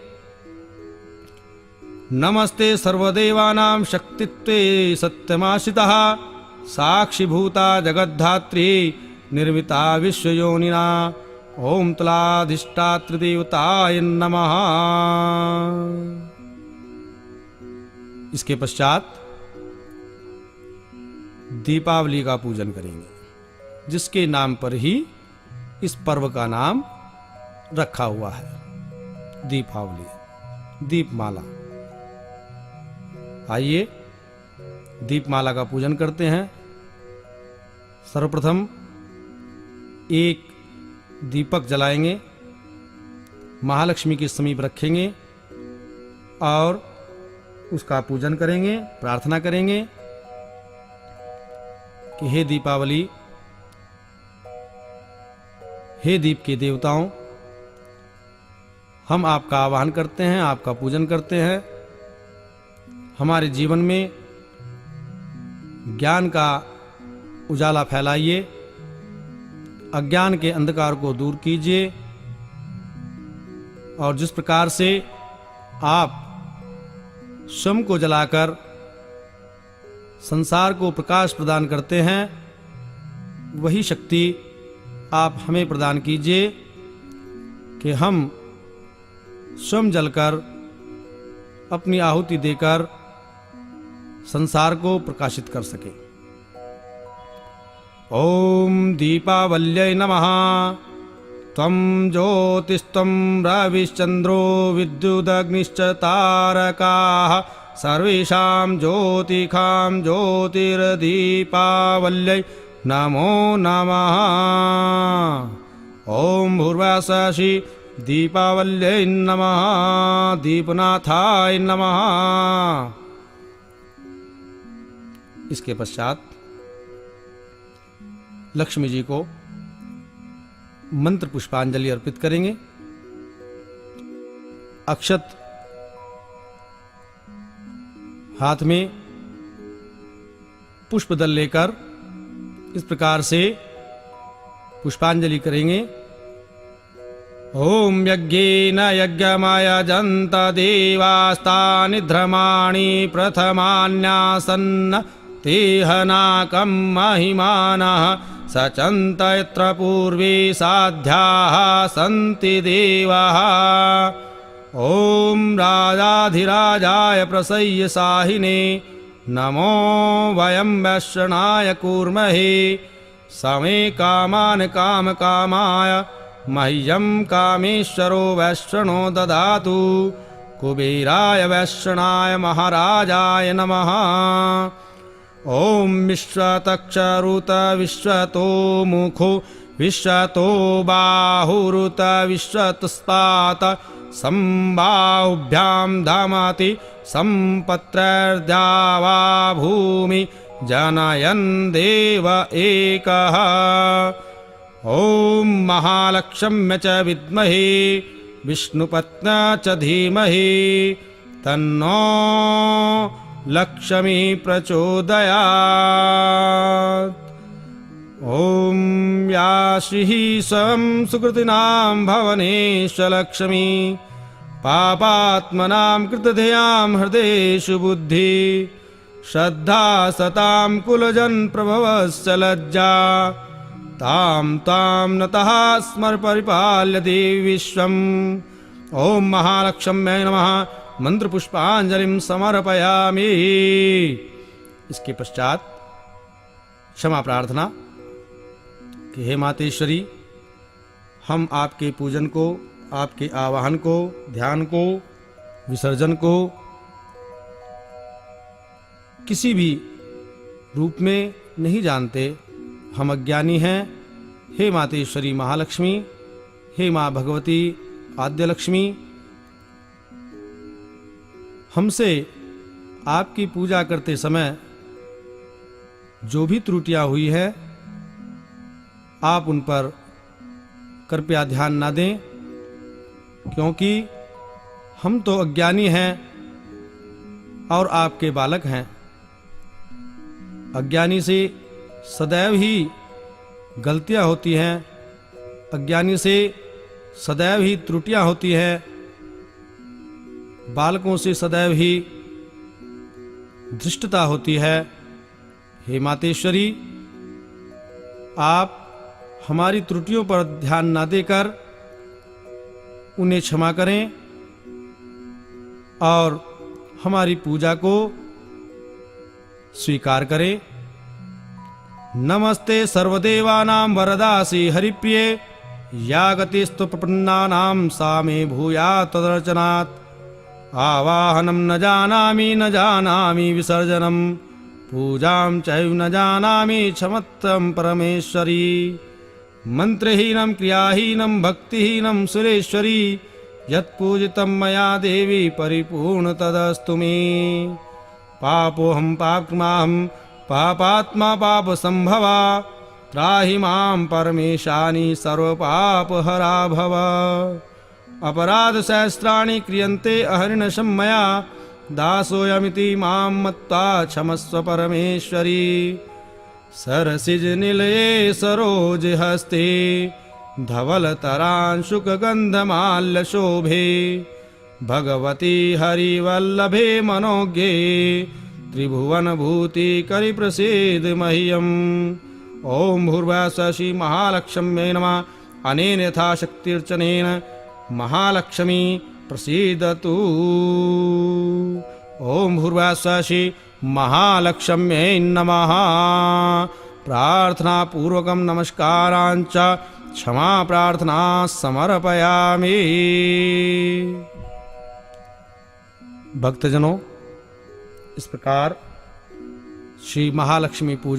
नमस्ते सर्वदेवानां शक्तित्वे सत्यमाश्रितः साक्षिभूता जगद्धात्री निर्मिता विश्वयोनिना। ओम तुलाधिष्ठातृदेवताय नमः। इसके पश्चात दीपावली का पूजन करेंगे, जिसके नाम पर ही इस पर्व का नाम रखा हुआ है, दीपावली, दीपमाला। आइए दीपमाला का पूजन करते हैं। सर्वप्रथम एक दीपक जलाएंगे, महालक्ष्मी के समीप रखेंगे और उसका पूजन करेंगे, प्रार्थना करेंगे। कि हे दीपावली, हे दीप के देवताओं, हम आपका आवाहन करते हैं, आपका पूजन करते हैं। हमारे जीवन में ज्ञान का उजाला फैलाइए, अज्ञान के अंधकार को दूर कीजिए, और जिस प्रकार से आप स्वयं को जलाकर संसार को प्रकाश प्रदान करते हैं, वही शक्ति आप हमें प्रदान कीजिए कि हम स्वयं जलकर अपनी आहुति देकर संसार को प्रकाशित कर सके। ओम दीपावल्यै नमः। त्वं ज्योतिस्त्वं रविश्चन्द्रो विद्युदग्निश्च तारकाः सर्वेषां ज्योतिखां ज्योतिर्दीपावल्यै नमो नमः। ओम भूर्भुवस्सुः दीपावल्यै नमः। दीपनाथाय नमः। इसके पश्चात लक्ष्मी जी को मंत्र पुष्पांजलि अर्पित करेंगे। अक्षत हाथ में पुष्पदल लेकर इस प्रकार से पुष्पांजलि करेंगे। ओम यज्ञेन यज्ञमयजन्त देवास्तानि ध्रमाणि प्रथमान्यासन्न तेहनाकं महिमानः सचन्त यत्र पूर्वे साध्याः सन्ति देवाः। ओम राजाधिराजाय प्रसह्य साहिने नमो वयं वैष्णवाय कूर्महे। समे कामान् कामकामाय मह्यं कामेश्वरो वैष्णो ददातु। कुबेराय वैष्णवाय महाराजाय नमः। ओम विश्वतक्षरुत विश्वतो मुखो विश्वतो बाहुरुत विश्वतस्पात संबाहुभ्यां धामति संपत्रर्द्यावा भूमि जनयन् देव एकः। ओम महालक्ष्म्य च विद्महे विष्णुपत्न्या च धीमहि तन्नो लक्ष्मी प्रचोदयात्। ओम या श्रीः स्वयं सुकृतिनां भवनेश लक्ष्मी पापात्मनां कृतधियां हृदेषु बुद्धि श्रद्धा सतां कुलजन प्रभवश्च लज्जा तां तां नतः स्मर परिपाल्य देवी विश्वम्। ओम महालक्ष्म्यै नमः। मंत्र पुष्पांजलिं समर्पयामि। इसके पश्चात क्षमा प्रार्थना कि हे मातेश्वरी, हम आपके पूजन को, आपके आवाहन को, ध्यान को, विसर्जन को किसी भी रूप में नहीं जानते, हम अज्ञानी हैं। हे मातेश्वरी महालक्ष्मी, हे माँ भगवती आद्य लक्ष्मी, हमसे आपकी पूजा करते समय जो भी त्रुटियां हुई है, आप उन पर कृपया ध्यान ना दें, क्योंकि हम तो अज्ञानी हैं और आपके बालक हैं। अज्ञानी से सदैव ही गलतियां होती हैं, अज्ञानी से सदैव ही त्रुटियां होती हैं, बालकों से सदैव ही धृष्टता होती है। हे मातेश्वरी, आप हमारी त्रुटियों पर ध्यान न देकर उन्हें क्षमा करें और हमारी पूजा को स्वीकार करें। नमस्ते सर्वदेवानां वरदासी हरिप्रिये या गतिस्तु प्रपन्नानां सा मे भूयात् तदर्चनात्। आवाहनं न जानामि विसर्जनं पूजां चैव न जानामि क्षमत्वं परमेश्वरी। मंत्रहीनं क्रियाहीनं भक्तिहीनं सुरेश्वरी यत्पूजितं मया देवी परिपूर्ण तदस्तु मे। पापोऽहं पापकृमाहं पापात्मा पाप संभवा त्राहि मां परमेशानि सर्वपापहरा भव अपराध सहस्राणि क्रियन्ते अहर्निशं मया दासोऽयमिति मां मत्वा क्षमस्व परमेश्वरी सरसिज निलये सरोज हस्ते धवलतरांशुकगन्धमाल्यशोभे भगवती हरिवल्लभे मनोज्ञे त्रिभुवनभूतिकरि प्रसीद मह्यम् ॐ भूर्भुवः श्री महालक्ष्म्यै नमः अनेन यथाशक्तिर्चनेन महालक्ष्मी प्रसीदतु ॐ भूर्भुवः श्री महालक्ष्म्यै नमः प्रार्थना पूर्वकं नमस्कारांच क्षमा प्रार्थना समर्पयामि। भक्तजनों, इस प्रकार श्री महालक्ष्मी पूजा